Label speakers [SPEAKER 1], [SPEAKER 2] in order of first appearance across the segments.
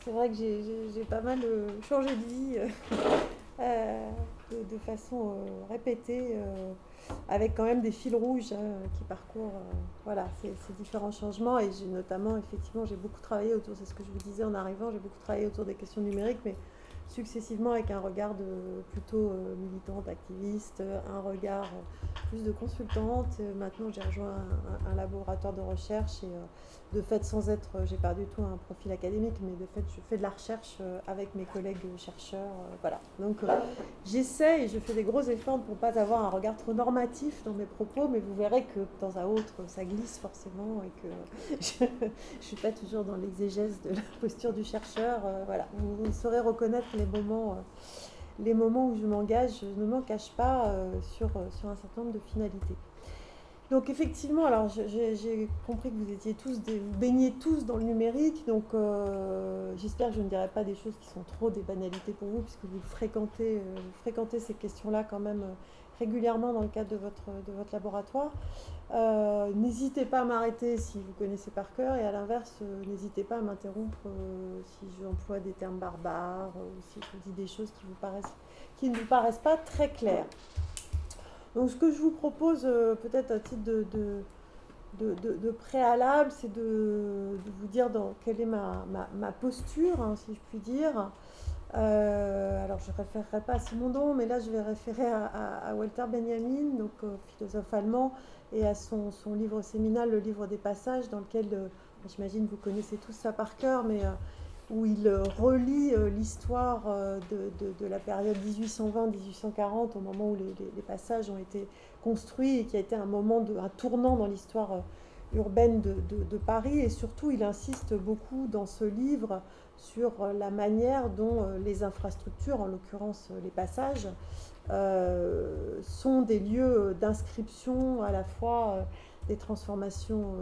[SPEAKER 1] C'est vrai que j'ai pas mal changé de vie de façon répétée, avec quand même des fils rouges qui parcourent voilà, ces différents changements. Et j'ai notamment, effectivement, j'ai beaucoup travaillé autour, c'est ce que je vous disais en arrivant, j'ai beaucoup travaillé autour des questions numériques, mais successivement avec un regard plutôt militante, activiste, un regard plus de consultante. Maintenant, j'ai rejoint un laboratoire de recherche et de fait, sans être, j'ai pas du tout un profil académique, mais de fait, je fais de la recherche avec mes collègues chercheurs. Voilà. Donc, j'essaie et je fais des gros efforts pour ne pas avoir un regard trop normatif dans mes propos, mais vous verrez que de temps à autre, ça glisse forcément et que je ne suis pas toujours dans l'exégèse de la posture du chercheur. Voilà. Vous saurez reconnaître les moments où je m'engage, je ne m'en cache pas sur un certain nombre de finalités. Donc effectivement, alors j'ai compris que vous étiez tous, vous baignez tous dans le numérique, donc j'espère que je ne dirai pas des choses qui sont trop des banalités pour vous, puisque vous fréquentez ces questions-là quand même régulièrement dans le cadre de votre laboratoire. N'hésitez pas à m'arrêter si vous connaissez par cœur, et à l'inverse, n'hésitez pas à m'interrompre si j'emploie des termes barbares ou si je vous dis des choses qui ne vous paraissent pas très claires. Donc ce que je vous propose, peut-être à titre de préalable, c'est de vous dire quelle est ma posture, hein, si je puis dire. Alors je ne référerai pas à Simondon, mais là je vais référer à Walter Benjamin, donc philosophe allemand, et à son livre séminal, le livre des passages, dans lequel, j'imagine vous connaissez tous ça par cœur, mais où il relie l'histoire de la période 1820-1840, au moment où les passages ont été construits, et qui a été un tournant dans l'histoire urbaine de Paris. Et surtout, il insiste beaucoup dans ce livre sur la manière dont les infrastructures, en l'occurrence les passages, sont des lieux d'inscription à la fois des transformations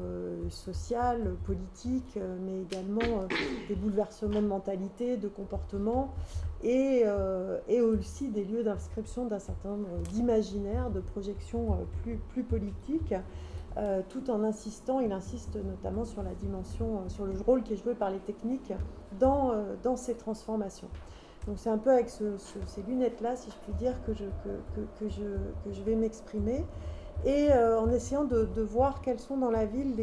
[SPEAKER 1] sociales, politiques, mais également des bouleversements de mentalité, de comportement, et aussi des lieux d'inscription d'un certain nombre d'imaginaires, de projections plus politiques, tout en insistant, il insiste notamment sur la dimension, sur le rôle qui est joué par les techniques dans ces transformations. Donc c'est un peu avec ces lunettes-là, si je puis dire, que je vais m'exprimer. Et en essayant de voir quelles sont dans la ville,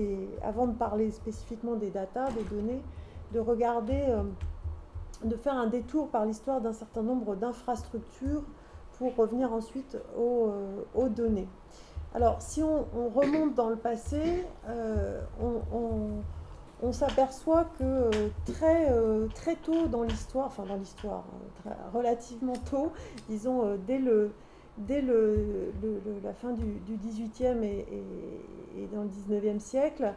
[SPEAKER 1] avant de parler spécifiquement des datas, des données, de regarder, de faire un détour par l'histoire d'un certain nombre d'infrastructures pour revenir ensuite aux données. Alors, si on remonte dans le passé, on s'aperçoit que très tôt dans l'histoire, enfin dans l'histoire, relativement tôt, disons dès la fin du XVIIIe et dans le XIXe siècle,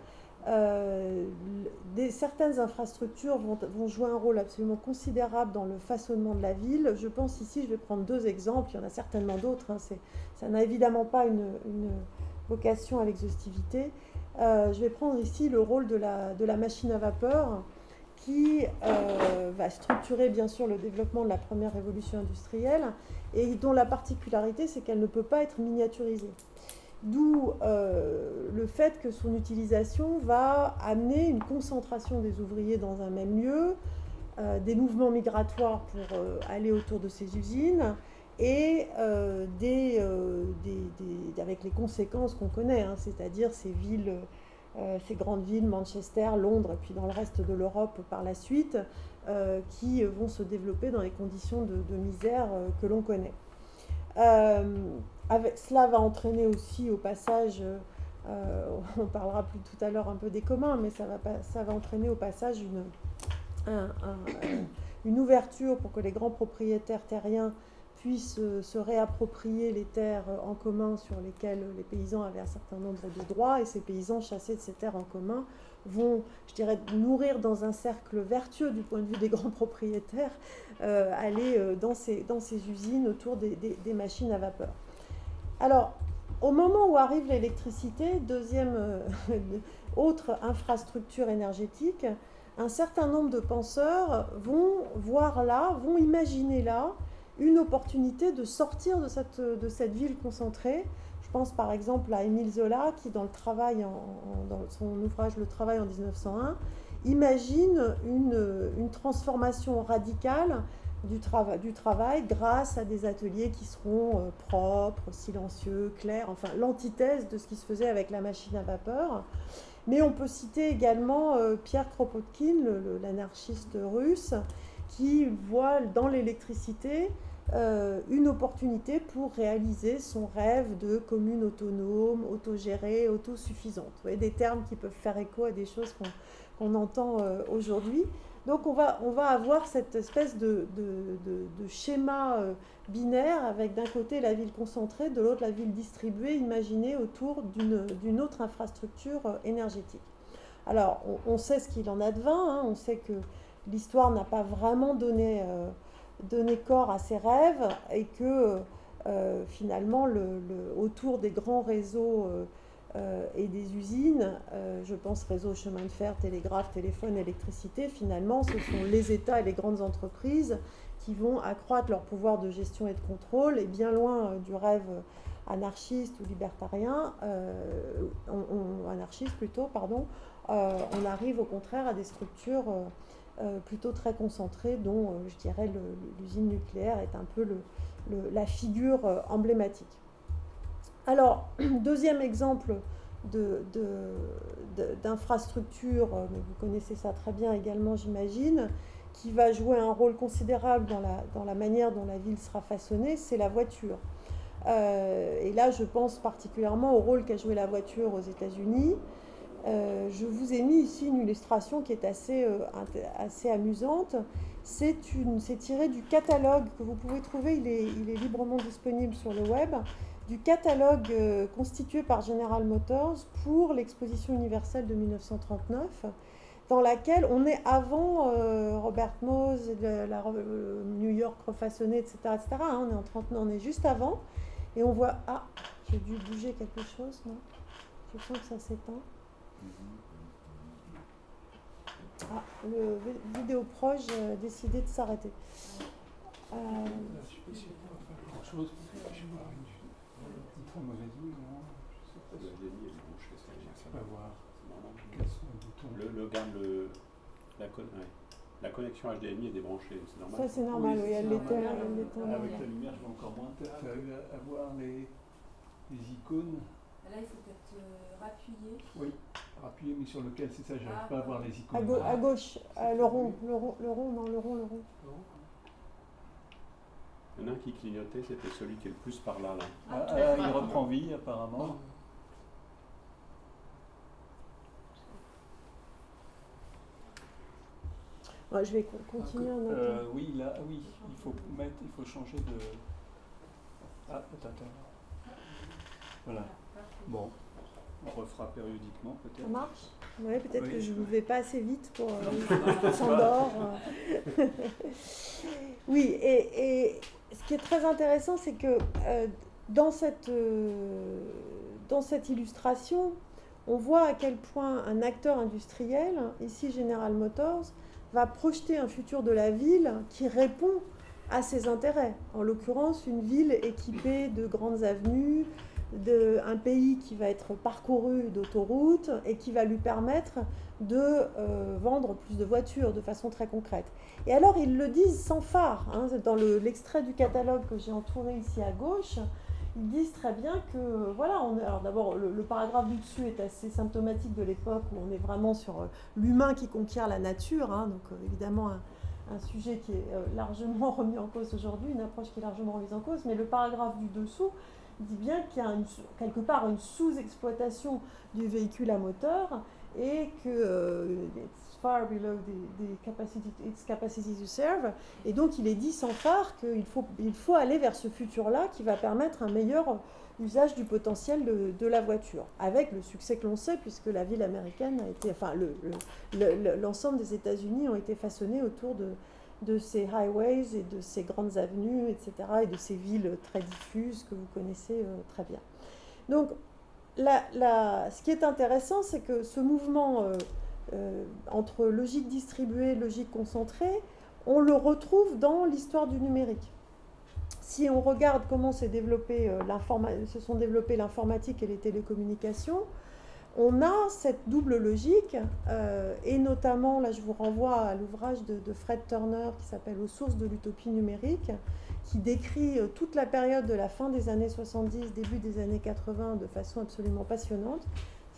[SPEAKER 1] certaines infrastructures vont jouer un rôle absolument considérable dans le façonnement de la ville. Je pense ici, je vais prendre deux exemples, il y en a certainement d'autres, hein, ça n'a évidemment pas une vocation à l'exhaustivité. Je vais prendre ici le rôle de la machine à vapeur qui va structurer bien sûr le développement de la première révolution industrielle et dont la particularité c'est qu'elle ne peut pas être miniaturisée. D'où le fait que son utilisation va amener une concentration des ouvriers dans un même lieu, des mouvements migratoires pour aller autour de ces usines, et avec les conséquences qu'on connaît, hein, c'est-à-dire ces grandes villes, Manchester, Londres, et puis dans le reste de l'Europe par la suite, qui vont se développer dans les conditions de misère que l'on connaît. Cela va entraîner aussi au passage, on parlera plus tout à l'heure un peu des communs, mais ça va entraîner au passage une ouverture pour que les grands propriétaires terriens puissent se réapproprier les terres en commun sur lesquelles les paysans avaient un certain nombre de droits, et ces paysans chassés de ces terres en commun vont, je dirais, nourrir dans un cercle vertueux du point de vue des grands propriétaires, aller dans ces usines autour des machines à vapeur. Alors, au moment où arrive l'électricité, deuxième autre infrastructure énergétique, un certain nombre de penseurs vont imaginer là une opportunité de sortir de cette ville concentrée. Je pense par exemple à Émile Zola qui, dans son ouvrage Le Travail en 1901, imagine une transformation radicale du travail grâce à des ateliers qui seront propres, silencieux, clairs, enfin l'antithèse de ce qui se faisait avec la machine à vapeur. Mais on peut citer également Pierre Kropotkin, l'anarchiste russe, qui voit dans l'électricité une opportunité pour réaliser son rêve de commune autonome, autogérée, autosuffisante. Vous voyez, des termes qui peuvent faire écho à des choses qu'on entend aujourd'hui. Donc on va avoir cette espèce de schéma binaire avec d'un côté la ville concentrée, de l'autre la ville distribuée, imaginée autour d'une autre infrastructure énergétique. Alors on sait ce qu'il en advint, hein, on sait que l'histoire n'a pas vraiment donné corps à ses rêves et que finalement autour des grands réseaux et des usines, je pense réseau, chemin de fer, télégraphe, téléphone, électricité, finalement ce sont les États et les grandes entreprises qui vont accroître leur pouvoir de gestion et de contrôle, et bien loin du rêve anarchiste ou libertarien, anarchiste plutôt, pardon, on arrive au contraire à des structures plutôt très concentrées dont je dirais l'usine nucléaire est un peu la figure emblématique. Alors, deuxième exemple d'infrastructure, mais vous connaissez ça très bien également, j'imagine, qui va jouer un rôle considérable dans la manière dont la ville sera façonnée, c'est la voiture. Et là, je pense particulièrement au rôle qu'a joué la voiture aux États-Unis. Je vous ai mis ici une illustration qui est assez amusante. C'est tiré du catalogue que vous pouvez trouver, il est librement disponible sur le web, du catalogue constitué par General Motors pour l'exposition universelle de 1939, dans laquelle on est avant Robert Mose, la New York refaçonnée, etc. Hein, on est en 39, on est juste avant, et on voit... Ah, j'ai dû bouger quelque chose, non? Je sens que ça s'éteint. Ah, le vidéoproche a décidé de s'arrêter.
[SPEAKER 2] Je sais pas si on peut faire quelque chose. Je sais pas, une très mauvaise nuit, non? Je sais pas si on peut voir. Quels sont les boutons?
[SPEAKER 3] La connexion HDMI est débranchée, c'est normal.
[SPEAKER 1] Ça c'est normal, oui, elle l'était.
[SPEAKER 2] Avec la lumière, je vois encore moins. Tu as eu à voir les icônes.
[SPEAKER 4] Là, il faut peut-être rappuyer.
[SPEAKER 2] Oui, appuyer, mais sur lequel, c'est ça, j'arrive pas à voir les icônes.
[SPEAKER 1] À gauche, le rond.
[SPEAKER 3] Il y en a un qui clignotait, c'était celui qui est le plus par là.
[SPEAKER 2] Il reprend vie, apparemment.
[SPEAKER 1] Ouais, je vais continuer en attendant.
[SPEAKER 2] Oui, là, oui, il faut changer de... Ah, attends. Voilà. Bon, on refera périodiquement peut-être.
[SPEAKER 1] Ça marche? Ouais, peut-être
[SPEAKER 2] Oui.
[SPEAKER 1] que je ne vais pas assez vite pour s'endort. Oui, et ce qui est très intéressant, c'est que dans cette illustration, on voit à quel point un acteur industriel, ici General Motors, va projeter un futur de la ville qui répond à ses intérêts. En l'occurrence, une ville équipée de grandes avenues, un pays qui va être parcouru d'autoroutes et qui va lui permettre de vendre plus de voitures de façon très concrète. Et alors, ils le disent sans phare. Hein, dans l'extrait du catalogue que j'ai entouré ici à gauche, ils disent très bien que, voilà, alors d'abord, le paragraphe du dessus est assez symptomatique de l'époque où on est vraiment sur l'humain qui conquiert la nature, hein, donc évidemment un sujet qui est largement remis en cause aujourd'hui, une approche qui est largement remise en cause, mais le paragraphe du dessous dit bien qu'il y a quelque part une sous-exploitation du véhicule à moteur et que it's far below its capacity to serve, et donc il est dit sans phare qu'il faut aller vers ce futur-là qui va permettre un meilleur usage du potentiel de la voiture, avec le succès que l'on sait, puisque la ville américaine a été, enfin l'ensemble des États-Unis ont été façonnés autour de ces highways et de ces grandes avenues, etc., et de ces villes très diffuses que vous connaissez très bien. Donc, ce qui est intéressant, c'est que ce mouvement entre logique distribuée et logique concentrée, on le retrouve dans l'histoire du numérique. Si on regarde comment se sont développées l'informatique et les télécommunications, on a cette double logique, et notamment, là je vous renvoie à l'ouvrage de Fred Turner qui s'appelle « Aux sources de l'utopie numérique », qui décrit toute la période de la fin des années 70, début des années 80 de façon absolument passionnante.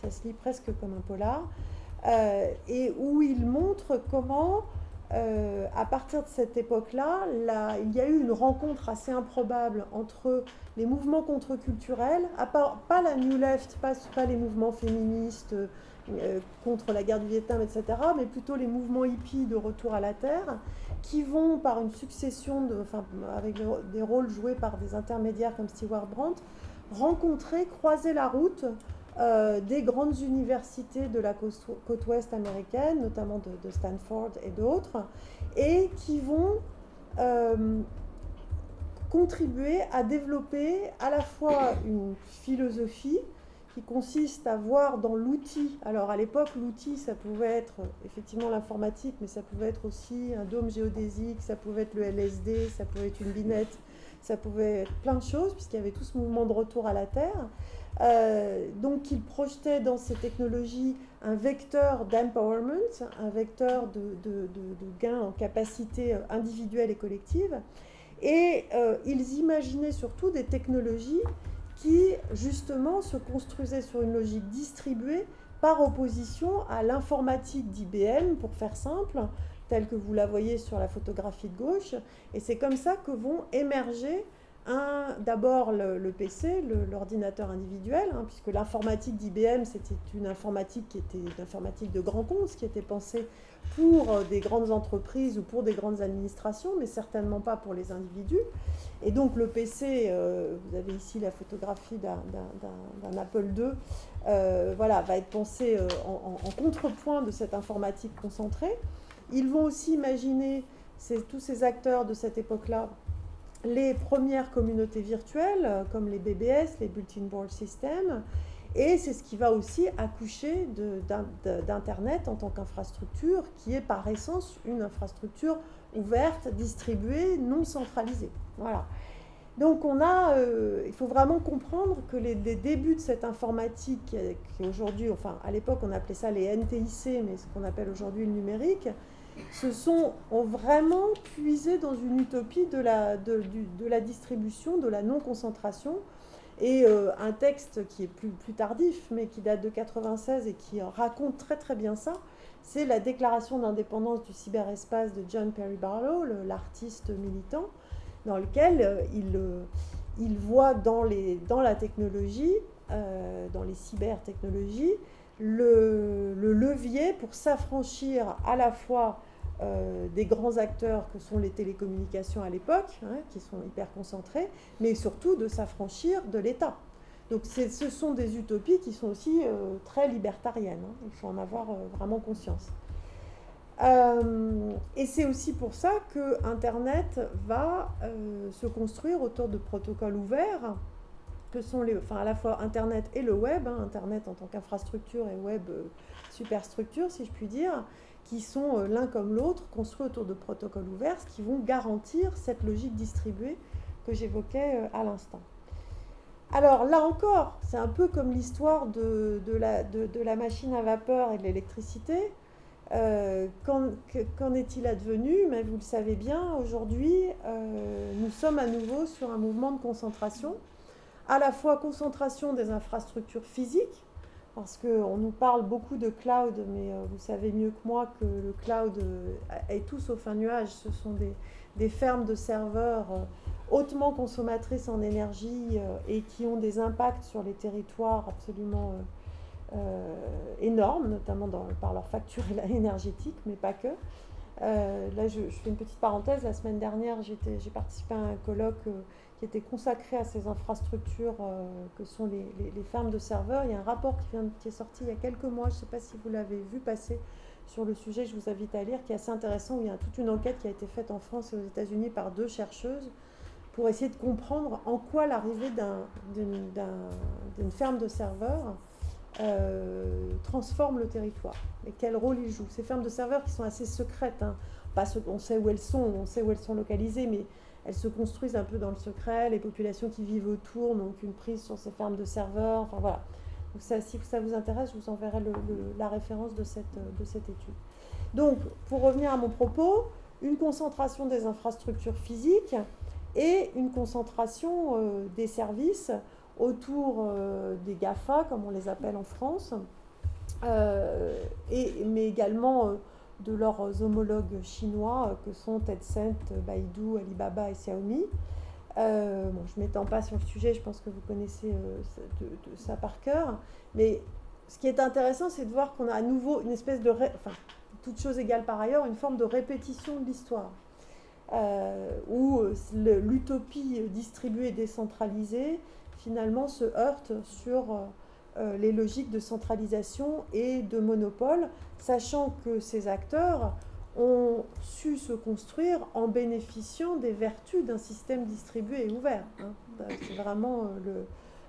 [SPEAKER 1] Ça se lit presque comme un polar, et où il montre comment, à partir de cette époque-là, il y a eu une rencontre assez improbable entre les mouvements contre-culturels, pas la New Left, pas les mouvements féministes contre la guerre du Vietnam, etc., mais plutôt les mouvements hippies de retour à la Terre, qui vont, par une succession, avec des rôles joués par des intermédiaires comme Stewart Brand, croiser la route des grandes universités de la côte ouest américaine, notamment de Stanford et d'autres, et qui vont contribuer à développer à la fois une philosophie qui consiste à voir dans l'outil, alors à l'époque l'outil ça pouvait être effectivement l'informatique, mais ça pouvait être aussi un dôme géodésique, ça pouvait être le LSD, ça pouvait être une binette, ça pouvait être plein de choses puisqu'il y avait tout ce mouvement de retour à la Terre. Donc il projetait dans ces technologies un vecteur d'empowerment, un vecteur de gain en capacité individuelle et collective, et ils imaginaient surtout des technologies qui justement se construisaient sur une logique distribuée par opposition à l'informatique d'IBM, pour faire simple, telle que vous la voyez sur la photographie de gauche, et c'est comme ça que vont émerger d'abord le PC, l'ordinateur individuel, puisque l'informatique d'IBM, c'était une informatique qui était une informatique de grand compte, qui était pensée pour des grandes entreprises ou pour des grandes administrations, mais certainement pas pour les individus. Et donc le PC, vous avez ici la photographie d'un Apple II, voilà, va être pensé en contrepoint de cette informatique concentrée. Ils vont aussi imaginer, tous ces acteurs de cette époque-là, les premières communautés virtuelles, comme les BBS, les Bulletin Board Systems, et c'est ce qui va aussi accoucher d'Internet en tant qu'infrastructure, qui est par essence une infrastructure ouverte, distribuée, non centralisée. Voilà. Donc il faut vraiment comprendre que les débuts de cette informatique, qui aujourd'hui, enfin à l'époque on appelait ça les NTIC, mais ce qu'on appelle aujourd'hui le numérique, ont vraiment puisé dans une utopie de la distribution, de la non-concentration. Et un texte qui est plus tardif, mais qui date de 1996 et qui raconte très très bien ça, c'est la déclaration d'indépendance du cyberespace de John Perry Barlow, l'artiste militant, dans lequel il voit dans la technologie, dans les cybertechnologies, le levier pour s'affranchir à la fois des grands acteurs que sont les télécommunications à l'époque, qui sont hyper concentrés, mais surtout de s'affranchir de l'État. Donc ce sont des utopies qui sont aussi très libertariennes, il faut en avoir vraiment conscience. Et c'est aussi pour ça que Internet va se construire autour de protocoles ouverts, que sont à la fois Internet et le web, Internet en tant qu'infrastructure et web superstructure, si je puis dire, qui sont l'un comme l'autre construits autour de protocoles ouverts, qui vont garantir cette logique distribuée que j'évoquais à l'instant. Alors là encore, c'est un peu comme l'histoire de la machine à vapeur et de l'électricité. Qu'en est-il advenu? Mais vous le savez bien, aujourd'hui, nous sommes à nouveau sur un mouvement de concentration, à la fois concentration des infrastructures physiques, parce qu'on nous parle beaucoup de cloud, mais vous savez mieux que moi que le cloud est tout sauf un nuage. Ce sont des fermes de serveurs hautement consommatrices en énergie et qui ont des impacts sur les territoires absolument énormes, notamment par leur facture énergétique, mais pas que. Là, je fais une petite parenthèse. La semaine dernière, j'ai participé à un colloque qui était consacré à ces infrastructures que sont les fermes de serveurs. Il y a un rapport qui est sorti il y a quelques mois, je ne sais pas si vous l'avez vu passer sur le sujet, je vous invite à lire, qui est assez intéressant, où il y a toute une enquête qui a été faite en France et aux États-Unis par 2 chercheuses pour essayer de comprendre en quoi l'arrivée d'une ferme de serveurs transforme le territoire et quel rôle ils jouent. Ces fermes de serveurs qui sont assez secrètes, on sait où elles sont localisées, mais elles se construisent un peu dans le secret. Les populations qui vivent autour n'ont aucune prise sur ces fermes de serveurs. Enfin voilà, Donc ça, si ça vous intéresse, je vous enverrai la référence de cette étude. Donc, pour revenir à mon propos, une concentration des infrastructures physiques et une concentration des services autour des GAFA, comme on les appelle en France, mais également de leurs homologues chinois, que sont Tencent, Baidu, Alibaba et Xiaomi. Je ne m'étends pas sur le sujet, je pense que vous connaissez ça par cœur, mais ce qui est intéressant, c'est de voir qu'on a à nouveau une espèce de... toute chose égale par ailleurs, une forme de répétition de l'histoire, où l'utopie distribuée et décentralisée, finalement, se heurte sur les logiques de centralisation et de monopole, sachant que ces acteurs ont su se construire en bénéficiant des vertus d'un système distribué et ouvert. C'est vraiment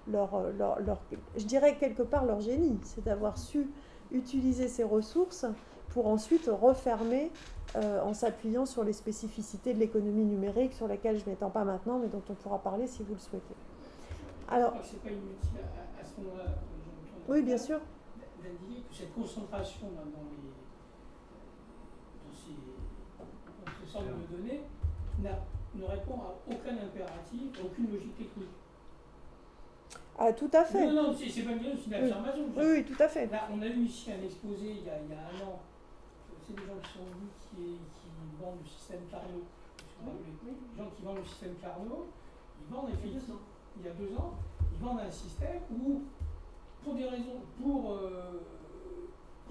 [SPEAKER 1] je dirais quelque part leur génie, c'est d'avoir su utiliser ces ressources pour ensuite refermer en s'appuyant sur les spécificités de l'économie numérique, sur lesquelles je ne m'étends pas maintenant, mais dont on pourra parler si vous le souhaitez. Alors,
[SPEAKER 5] c'est pas inutile à ce moment-là.
[SPEAKER 1] Oui, bien sûr.
[SPEAKER 5] D'indiquer que cette concentration dans ces centres de données ne répond à aucun impératif, à aucune logique technique.
[SPEAKER 1] Ah, tout à fait.
[SPEAKER 5] Non, c'est pas bien, c'est une affirmation.
[SPEAKER 1] Oui, tout à fait.
[SPEAKER 5] Là, on a eu ici un exposé il y a un an. C'est des gens qui sont venus qui vendent le système Carnot. Les gens qui vendent le système Carnot, ils vendent effectivement, il y a 2 ans, ils vendent un système où, pour des raisons, pour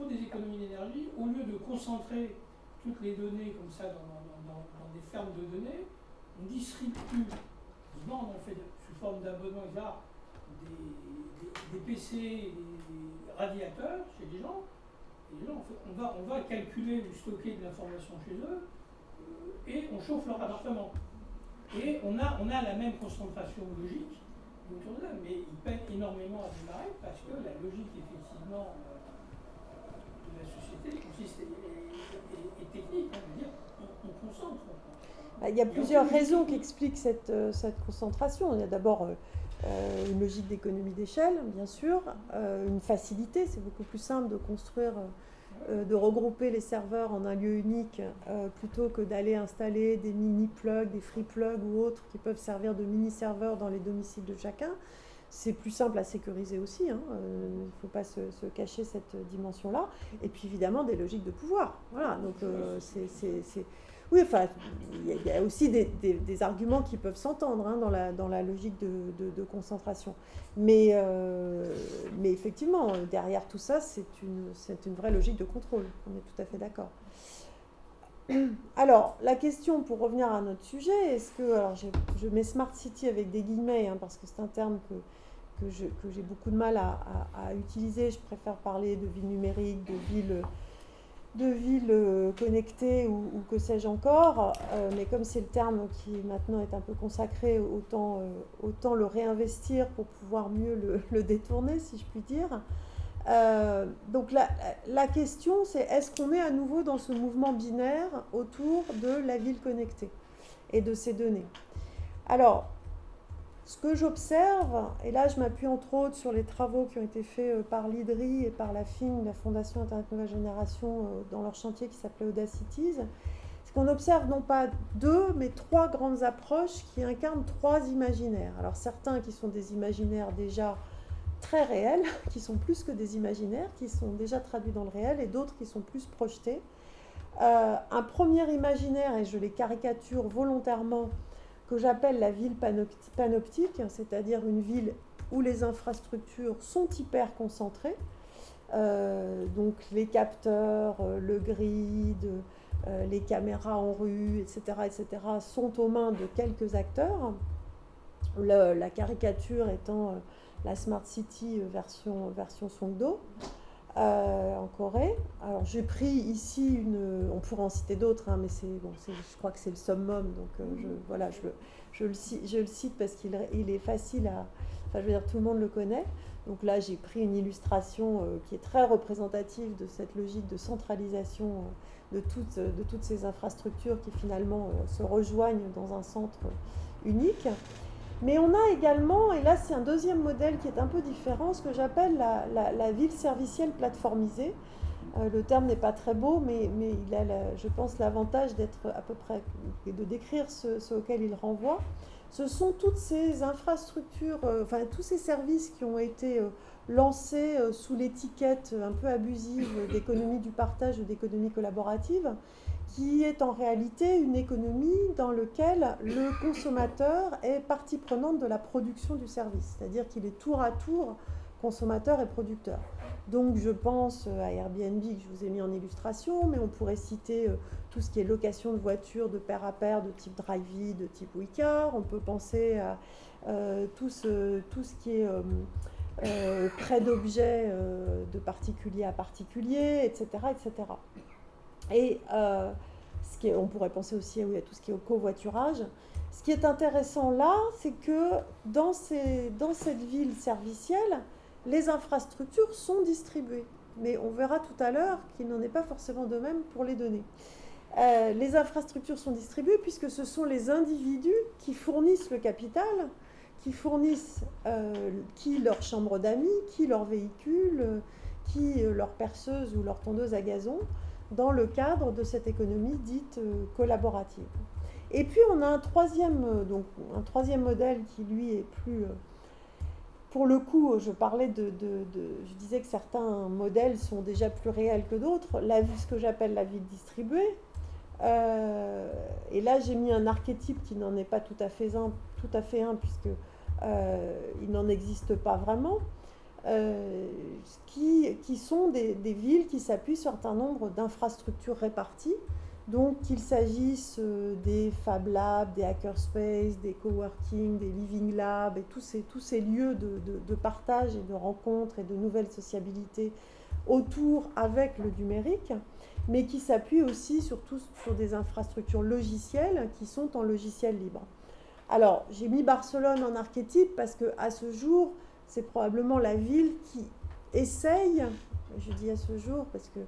[SPEAKER 5] des économies d'énergie, au lieu de concentrer toutes les données comme ça dans des fermes de données, on distribue, ils vendent en fait sous forme d'abonnement, des PC, des radiateurs chez les gens. Et les gens, en fait, on va calculer ou stocker de l'information chez eux et on chauffe leur appartement. Et on a la même concentration logique autour de ça, mais ils peinent énormément à démarrer parce que la logique, effectivement, de la société consiste est technique. On veut dire, on concentre.
[SPEAKER 1] Il y a plusieurs raisons qui expliquent cette concentration. Il y a d'abord une logique d'économie d'échelle, bien sûr, une facilité, c'est beaucoup plus simple de construire, de regrouper les serveurs en un lieu unique plutôt que d'aller installer des mini-plugs, des free plugs ou autres qui peuvent servir de mini-serveurs dans les domiciles de chacun. C'est plus simple à sécuriser aussi, il ne faut pas se cacher cette dimension-là. Et puis évidemment des logiques de pouvoir. Voilà, donc oui, enfin, il y a aussi des arguments qui peuvent s'entendre dans la logique de concentration. Mais effectivement, derrière tout ça, c'est une vraie logique de contrôle. On est tout à fait d'accord. Alors, la question, pour revenir à notre sujet, est-ce que... Alors, je mets Smart City avec des guillemets, parce que c'est un terme que j'ai beaucoup de mal à utiliser. Je préfère parler de ville numérique, de villes connectées ou que sais-je encore, mais comme c'est le terme qui maintenant est un peu consacré, autant le réinvestir pour pouvoir mieux le détourner, si je puis dire. Donc la question, c'est est-ce qu'on est à nouveau dans ce mouvement binaire autour de la ville connectée et de ses données? Alors, ce que j'observe, et là je m'appuie entre autres sur les travaux qui ont été faits par l'IDRI et par la FIN, la Fondation Internet Nouvelle Génération, dans leur chantier qui s'appelait Audacities, c'est qu'on observe non pas 2, mais 3 grandes approches qui incarnent 3 imaginaires. Alors certains qui sont des imaginaires déjà très réels, qui sont plus que des imaginaires, qui sont déjà traduits dans le réel, et d'autres qui sont plus projetés. Un premier imaginaire, et je les caricature volontairement, que j'appelle la ville panoptique, c'est-à-dire une ville où les infrastructures sont hyper concentrées, donc les capteurs, le grid, les caméras en rue, etc., sont aux mains de quelques acteurs. La caricature étant la Smart City version Songdo en Corée. Alors j'ai pris ici on pourrait en citer d'autres, mais je crois que c'est le summum, donc je le cite parce qu'il est facile à... Enfin, je veux dire, tout le monde le connaît. Donc là, j'ai pris une illustration qui est très représentative de cette logique de centralisation de toutes ces infrastructures qui finalement se rejoignent dans un centre unique. Mais on a également, et là c'est un deuxième modèle qui est un peu différent, ce que j'appelle la ville servicielle plateformisée. Le terme n'est pas très beau, mais il a, je pense, l'avantage d'être à peu près, et de décrire ce auquel il renvoie. Ce sont toutes ces infrastructures, enfin tous ces services qui ont été lancés sous l'étiquette un peu abusive d'économie du partage ou d'économie collaborative, qui est en réalité une économie dans laquelle le consommateur est partie prenante de la production du service, c'est-à-dire qu'il est tour à tour consommateur et producteur. Donc je pense à Airbnb que je vous ai mis en illustration, mais on pourrait citer tout ce qui est location de voitures de pair à pair de type Drivey, de type Wicar. On peut penser à tout ce qui est prêt d'objets de particulier à particulier, etc. etc. Et on pourrait penser aussi à tout ce qui est au covoiturage. Ce qui est intéressant là, c'est que dans cette ville servicielle, les infrastructures sont distribuées. Mais on verra tout à l'heure qu'il n'en est pas forcément de même pour les données. Les infrastructures sont distribuées puisque ce sont les individus qui fournissent le capital, qui fournissent qui leur chambre d'amis, qui leur véhicule, qui leur perceuse ou leur tondeuse à gazon, dans le cadre de cette économie dite collaborative. Et puis on a un troisième modèle qui lui est plus... Pour le coup, je disais que certains modèles sont déjà plus réels que d'autres. Ce que j'appelle la ville distribuée. Et là, j'ai mis un archétype qui n'en est pas tout à fait un puisque il n'en existe pas vraiment. Qui sont des villes qui s'appuient sur un certain nombre d'infrastructures réparties. Donc qu'il s'agisse des Fab Labs, des Hackerspace, des coworking, des Living Labs, et tous ces lieux de partage et de rencontres et de nouvelles sociabilités autour avec le numérique, mais qui s'appuient aussi surtout sur des infrastructures logicielles qui sont en logiciel libre. Alors, j'ai mis Barcelone en archétype parce qu'à ce jour, c'est probablement la ville qui essaye, je dis à ce jour parce que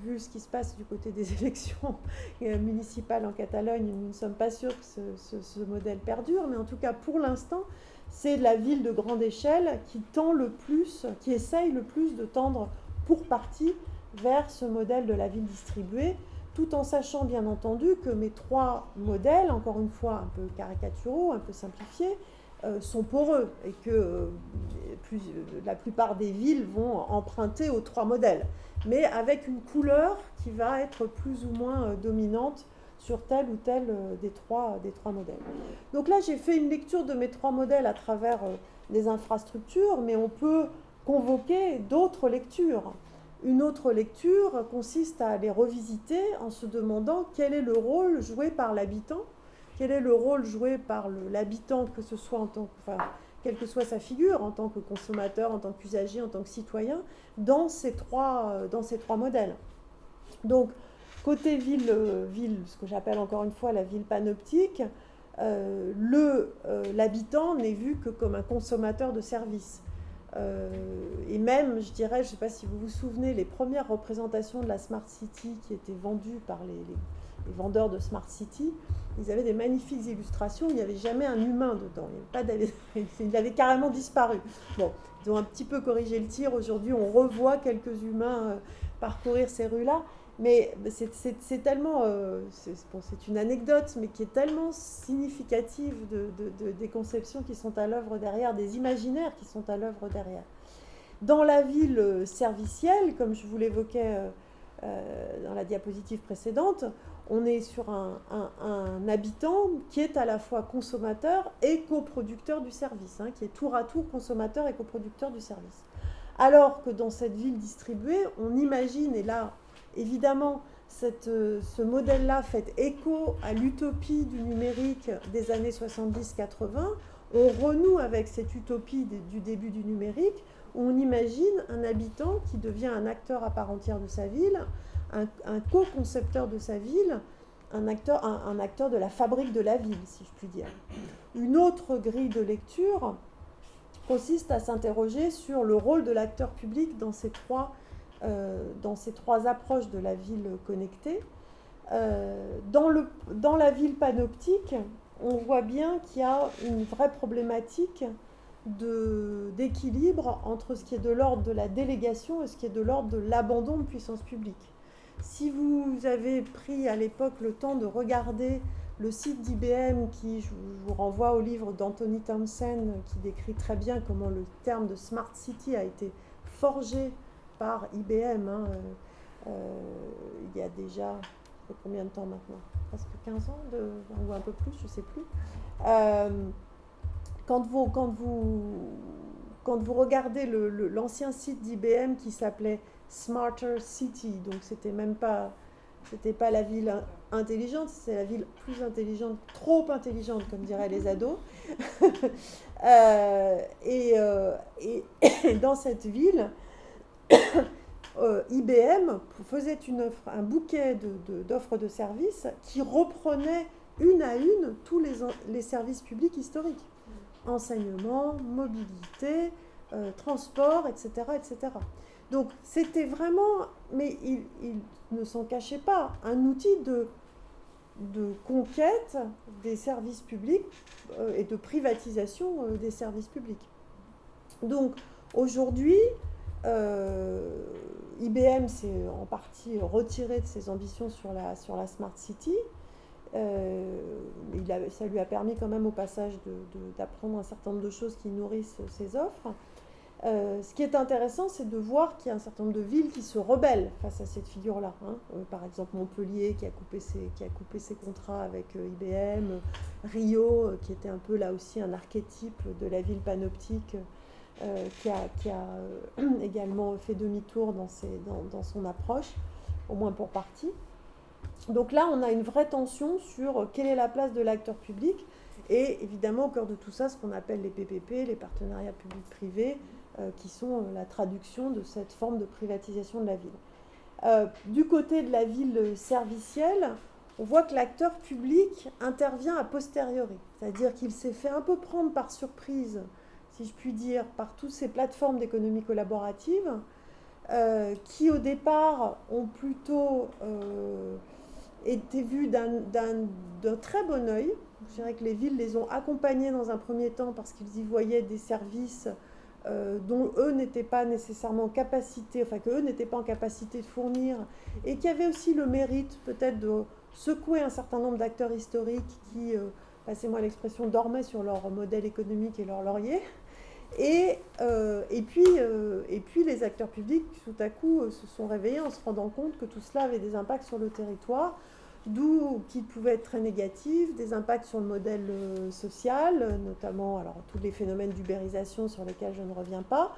[SPEAKER 1] vu ce qui se passe du côté des élections municipales en Catalogne, nous ne sommes pas sûrs que ce modèle perdure, mais en tout cas pour l'instant, c'est la ville de grande échelle qui essaye le plus de tendre pour partie vers ce modèle de la ville distribuée, tout en sachant bien entendu que mes trois modèles, encore une fois un peu caricaturaux, un peu simplifiés, sont poreux et que la plupart des villes vont emprunter aux trois modèles, mais avec une couleur qui va être plus ou moins dominante sur tel ou tel des trois modèles. Donc là, j'ai fait une lecture de mes trois modèles à travers les infrastructures, mais on peut convoquer d'autres lectures. Une autre lecture consiste à les revisiter en se demandant quel est le rôle joué par l'habitant, quel est le rôle joué par l'habitant, que ce soit quelle que soit sa figure, en tant que consommateur, en tant qu'usager, en tant que citoyen, dans ces trois modèles. Donc, côté ville, ce que j'appelle encore une fois la ville panoptique, l'habitant n'est vu que comme un consommateur de services. Et même, je dirais, je ne sais pas si vous vous souvenez, les premières représentations de la Smart City qui étaient vendues par les vendeurs de Smart City, ils avaient des magnifiques illustrations, il n'y avait jamais un humain dedans, il avait carrément disparu. Bon, ils ont un petit peu corrigé le tir, aujourd'hui on revoit quelques humains parcourir ces rues-là, mais c'est tellement, c'est une anecdote, mais qui est tellement significative des conceptions qui sont à l'œuvre derrière, des imaginaires qui sont à l'œuvre derrière. Dans la ville servicielle, comme je vous l'évoquais dans la diapositive précédente, on est sur un habitant qui est à la fois consommateur et coproducteur du service, qui est tour à tour consommateur et coproducteur du service. Alors que dans cette ville distribuée, on imagine, et là, évidemment, ce modèle-là fait écho à l'utopie du numérique des années 70-80, on renoue avec cette utopie du début du numérique, où on imagine un habitant qui devient un acteur à part entière de sa ville, un co-concepteur de sa ville, un acteur de la fabrique de la ville, si je puis dire. Une autre grille de lecture consiste à s'interroger sur le rôle de l'acteur public dans ces trois approches de la ville connectée. Dans la ville panoptique, on voit bien qu'il y a une vraie problématique d'équilibre entre ce qui est de l'ordre de la délégation et ce qui est de l'ordre de l'abandon de puissance publique. Si vous avez pris à l'époque le temps de regarder le site d'IBM, je vous renvoie au livre d'Anthony Townsend qui décrit très bien comment le terme de Smart City a été forgé par IBM, il y a déjà combien de temps maintenant ? Presque 15 ans, ou un peu plus, je ne sais plus. Quand vous regardez l'ancien site d'IBM qui s'appelait Smarter City, donc c'était pas la ville intelligente, c'est la ville plus intelligente, trop intelligente, comme diraient les ados. Et dans cette ville, IBM faisait un bouquet d'offres de services qui reprenait une à une tous les services publics historiques. Enseignement, mobilité, transport, etc., etc. Donc c'était vraiment, mais il ne s'en cachait pas, un outil de conquête des services publics et de privatisation des services publics. Donc aujourd'hui, IBM s'est en partie retiré de ses ambitions sur la Smart City. Ça lui a permis quand même au passage d'apprendre un certain nombre de choses qui nourrissent ses offres. Ce qui est intéressant, c'est de voir qu'il y a un certain nombre de villes qui se rebellent face à cette figure-là. Par exemple, Montpellier qui a coupé ses contrats avec IBM, Rio qui était un peu là aussi un archétype de la ville panoptique qui a également fait demi-tour dans son approche, au moins pour partie. Donc là, on a une vraie tension sur quelle est la place de l'acteur public et évidemment au cœur de tout ça, ce qu'on appelle les PPP, les partenariats publics-privés, qui sont la traduction de cette forme de privatisation de la ville. Du côté de la ville servicielle, on voit que l'acteur public intervient a posteriori, c'est-à-dire qu'il s'est fait un peu prendre par surprise, si je puis dire, par toutes ces plateformes d'économie collaborative qui au départ ont plutôt été vues d'un très bon œil. Je dirais que les villes les ont accompagnés dans un premier temps parce qu'ils y voyaient des services dont eux n'étaient pas nécessairement en capacité, enfin qu'eux n'étaient pas en capacité de fournir, et qui avaient aussi le mérite peut-être de secouer un certain nombre d'acteurs historiques qui, passez-moi l'expression, dormaient sur leur modèle économique et leur laurier. Et puis les acteurs publics, tout à coup, se sont réveillés en se rendant compte que tout cela avait des impacts sur le territoire, d'où qui pouvaient être très négatifs, des impacts sur le modèle social, notamment alors, tous les phénomènes d'ubérisation sur lesquels je ne reviens pas,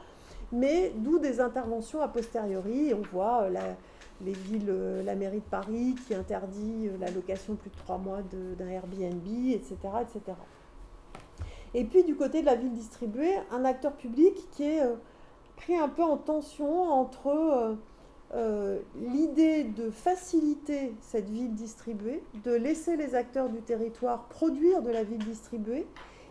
[SPEAKER 1] mais d'où des interventions a posteriori. On voit les villes, la mairie de Paris qui interdit la location plus de 3 mois d'un Airbnb, etc., etc. Et puis du côté de la ville distribuée, un acteur public qui est pris un peu en tension entre l'idée de faciliter cette ville distribuée, de laisser les acteurs du territoire produire de la ville distribuée,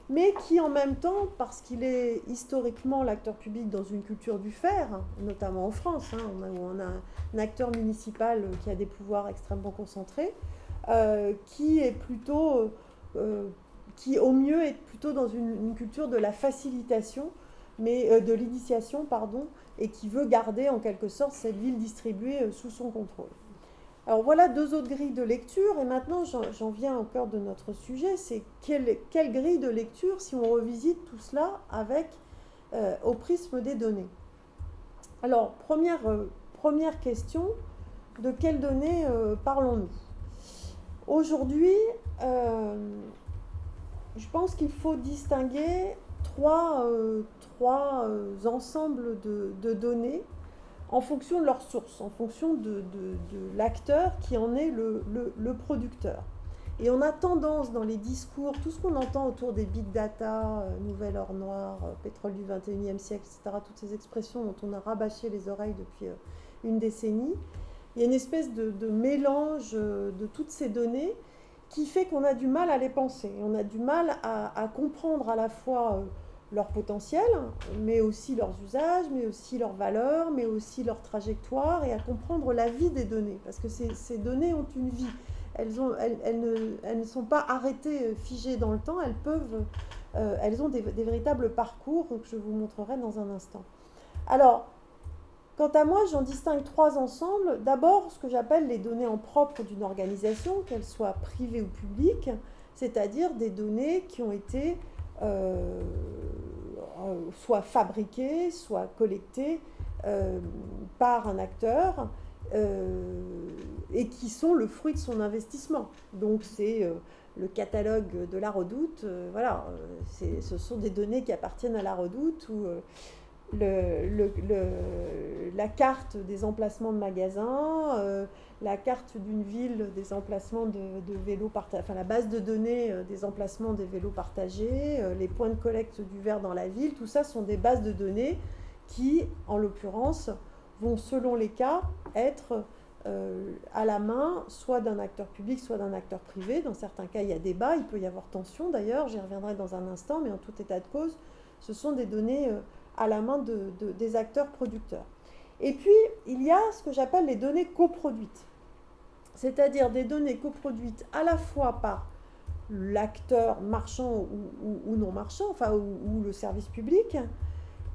[SPEAKER 1] mais qui en même temps, parce qu'il est historiquement l'acteur public dans une culture du faire, notamment en France, où on a un acteur municipal qui a des pouvoirs extrêmement concentrés, qui est plutôt... qui au mieux est plutôt dans une culture de la facilitation, mais de l'initiation, pardon, et qui veut garder en quelque sorte cette ville distribuée sous son contrôle. Alors voilà 2 autres grilles de lecture, et maintenant j'en viens au cœur de notre sujet, c'est quelle grille de lecture si on revisite tout cela avec au prisme des données. Alors première question, de quelles données parlons-nous ? Aujourd'hui, je pense qu'il faut distinguer trois ensembles de données en fonction de leur source, en fonction de l'acteur qui en est le producteur. Et on a tendance dans les discours, tout ce qu'on entend autour des big data, nouvel or noir, pétrole du 21e siècle, etc., toutes ces expressions dont on a rabâché les oreilles depuis une décennie, il y a une espèce de mélange de toutes ces données qui fait qu'on a du mal à les penser. On a du mal à comprendre à la fois leur potentiel, mais aussi leurs usages, mais aussi leurs valeurs, mais aussi leur trajectoire, et à comprendre la vie des données, parce que ces données ont une vie. elles ne sont pas arrêtées, figées dans le temps, elles ont des véritables parcours que je vous montrerai dans un instant. Alors, quant à moi, j'en distingue 3 ensembles. D'abord, ce que j'appelle les données en propre d'une organisation, qu'elles soient privées ou publiques, c'est-à-dire des données qui ont été soit fabriquées, soit collectées par un acteur et qui sont le fruit de son investissement. Donc c'est le catalogue de la Redoute, voilà, ce sont des données qui appartiennent à la Redoute ou la carte des emplacements de magasins, la carte d'une ville des emplacements de vélos partagés, enfin la base de données des emplacements des vélos partagés, les points de collecte du verre dans la ville, tout ça sont des bases de données qui, en l'occurrence, vont selon les cas être à la main soit d'un acteur public, soit d'un acteur privé. Dans certains cas, il y a débat, il peut y avoir tension d'ailleurs, j'y reviendrai dans un instant, mais en tout état de cause, ce sont des données à la main des acteurs producteurs. Et puis, il y a ce que j'appelle les données coproduites, c'est-à-dire des données coproduites à la fois par l'acteur marchand ou non marchand, enfin, ou le service public,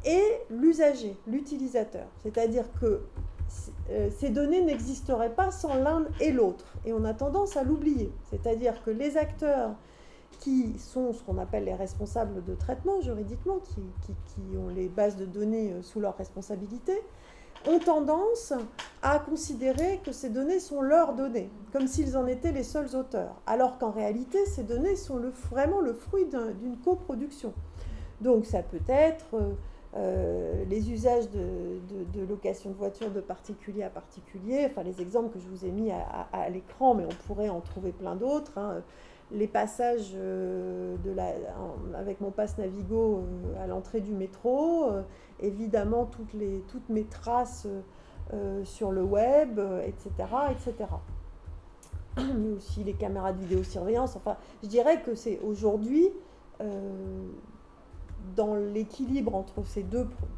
[SPEAKER 1] et l'usager, l'utilisateur. C'est-à-dire que ces données n'existeraient pas sans l'un et l'autre, et on a tendance à l'oublier. C'est-à-dire que les acteurs qui sont ce qu'on appelle les responsables de traitement juridiquement, qui ont les bases de données sous leur responsabilité, ont tendance à considérer que ces données sont leurs données, comme s'ils en étaient les seuls auteurs, alors qu'en réalité, ces données sont vraiment le fruit d'une coproduction. Donc ça peut être les usages de location de voitures de particulier à particulier, enfin les exemples que je vous ai mis à l'écran, mais on pourrait en trouver plein d'autres, hein. Les passages avec mon pass Navigo à l'entrée du métro, évidemment toutes mes traces sur le web, etc., etc. Mais aussi les caméras de vidéosurveillance. Enfin, je dirais que c'est aujourd'hui, dans l'équilibre entre ces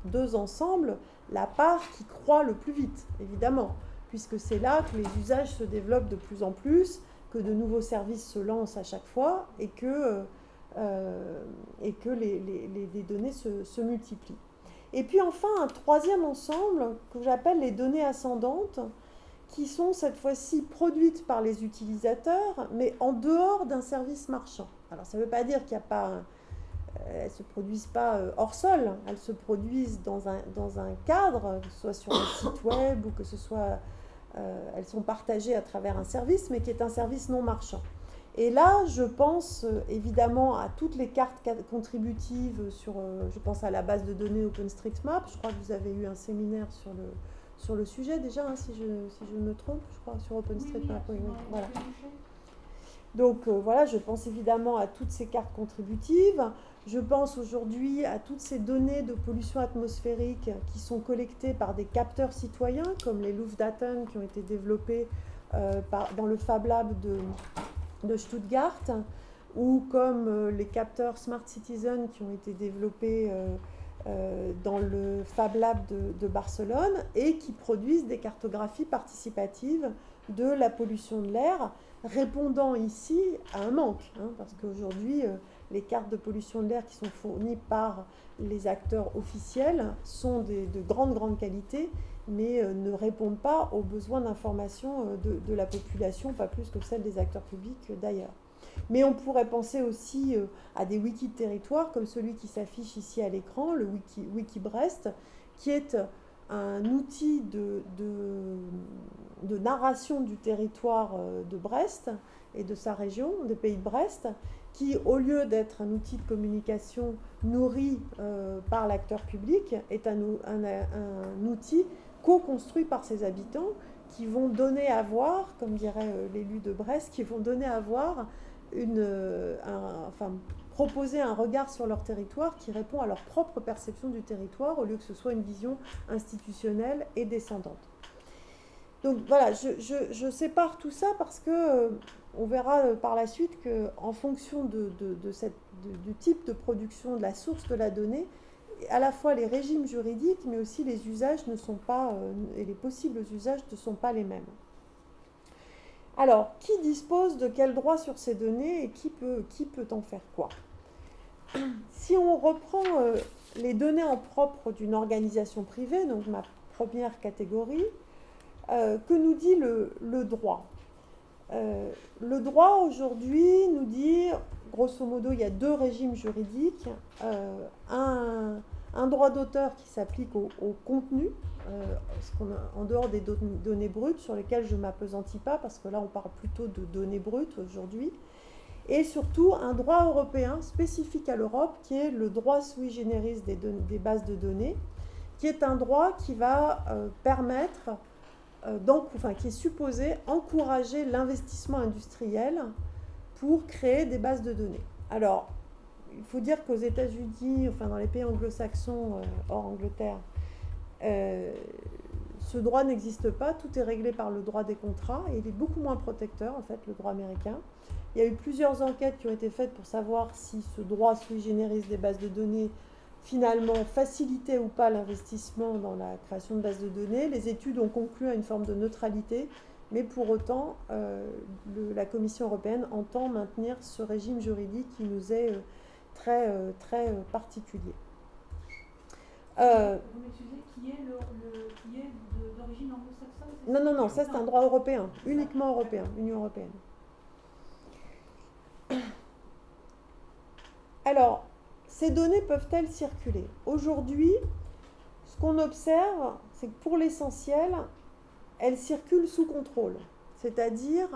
[SPEAKER 1] deux ensembles, la part qui croît le plus vite, évidemment, puisque c'est là que les usages se développent de plus en plus, que de nouveaux services se lancent à chaque fois et que les données se multiplient. Et puis enfin, un troisième ensemble que j'appelle les données ascendantes, qui sont cette fois-ci produites par les utilisateurs, mais en dehors d'un service marchand. Alors ça ne veut pas dire qu'il n'y a pas... elles ne se produisent pas hors sol, elles se produisent dans un cadre, que ce soit sur un site web ou que ce soit... elles sont partagées à travers un service, mais qui est un service non marchand. Et là, je pense évidemment à toutes les cartes contributives je pense à la base de données OpenStreetMap. Je crois que vous avez eu un séminaire sur le sujet déjà, hein, si je me trompe, je crois, sur OpenStreetMap. Oui, voilà. Donc voilà, je pense évidemment à toutes ces cartes contributives. Je pense aujourd'hui à toutes ces données de pollution atmosphérique qui sont collectées par des capteurs citoyens, comme les Luftdaten qui ont été développés dans le Fab Lab de Stuttgart, ou comme les capteurs Smart Citizen qui ont été développés dans le Fab Lab de Barcelone, et qui produisent des cartographies participatives de la pollution de l'air, répondant ici à un manque, hein, parce qu'aujourd'hui, les cartes de pollution de l'air qui sont fournies par les acteurs officiels sont de grande qualité, mais ne répondent pas aux besoins d'information de la population, pas plus que celles des acteurs publics d'ailleurs. Mais on pourrait penser aussi à des wikis de territoire, comme celui qui s'affiche ici à l'écran, le wiki Brest, qui est un outil de narration du territoire de Brest et de sa région, des pays de Brest, qui, au lieu d'être un outil de communication nourri par l'acteur public, est un outil co-construit par ses habitants, qui vont donner à voir, comme dirait l'élu de Brest, qui vont donner à voir proposer un regard sur leur territoire qui répond à leur propre perception du territoire, au lieu que ce soit une vision institutionnelle et descendante. Donc voilà, je sépare tout ça parce que on verra par la suite qu'en fonction du type de production, de la source de la donnée, à la fois les régimes juridiques, mais aussi les usages ne sont pas, et les possibles usages ne sont pas les mêmes. Alors, qui dispose de quels droits sur ces données et qui peut en faire quoi? Si on reprend les données en propre d'une organisation privée, donc ma première catégorie, que nous dit le droit? Le droit aujourd'hui nous dit, grosso modo, il y a deux régimes juridiques. Un droit d'auteur qui s'applique au contenu, en dehors des données brutes, sur lesquelles je ne m'appesantis pas, parce que là on parle plutôt de données brutes aujourd'hui. Et surtout un droit européen spécifique à l'Europe, qui est le droit sui generis des bases de données, qui est un droit qui va permettre, qui est supposé encourager l'investissement industriel pour créer des bases de données. Alors, il faut dire qu'aux États-Unis, enfin dans les pays anglo-saxons, hors Angleterre, ce droit n'existe pas, tout est réglé par le droit des contrats, et il est beaucoup moins protecteur, en fait, le droit américain. Il y a eu plusieurs enquêtes qui ont été faites pour savoir si ce droit sui generis des bases de données, finalement, facilitait ou pas l'investissement dans la création de bases de données. Les études ont conclu à une forme de neutralité, mais pour autant, la Commission européenne entend maintenir ce régime juridique qui nous est très particulier.
[SPEAKER 4] Vous m'excusez, qui est d'origine anglo-saxonne?
[SPEAKER 1] Non, ça c'est un droit européen, uniquement européen, Union européenne. Alors, ces données peuvent-elles circuler? Aujourd'hui, ce qu'on observe, c'est que pour l'essentiel, elles circulent sous contrôle. C'est-à-dire,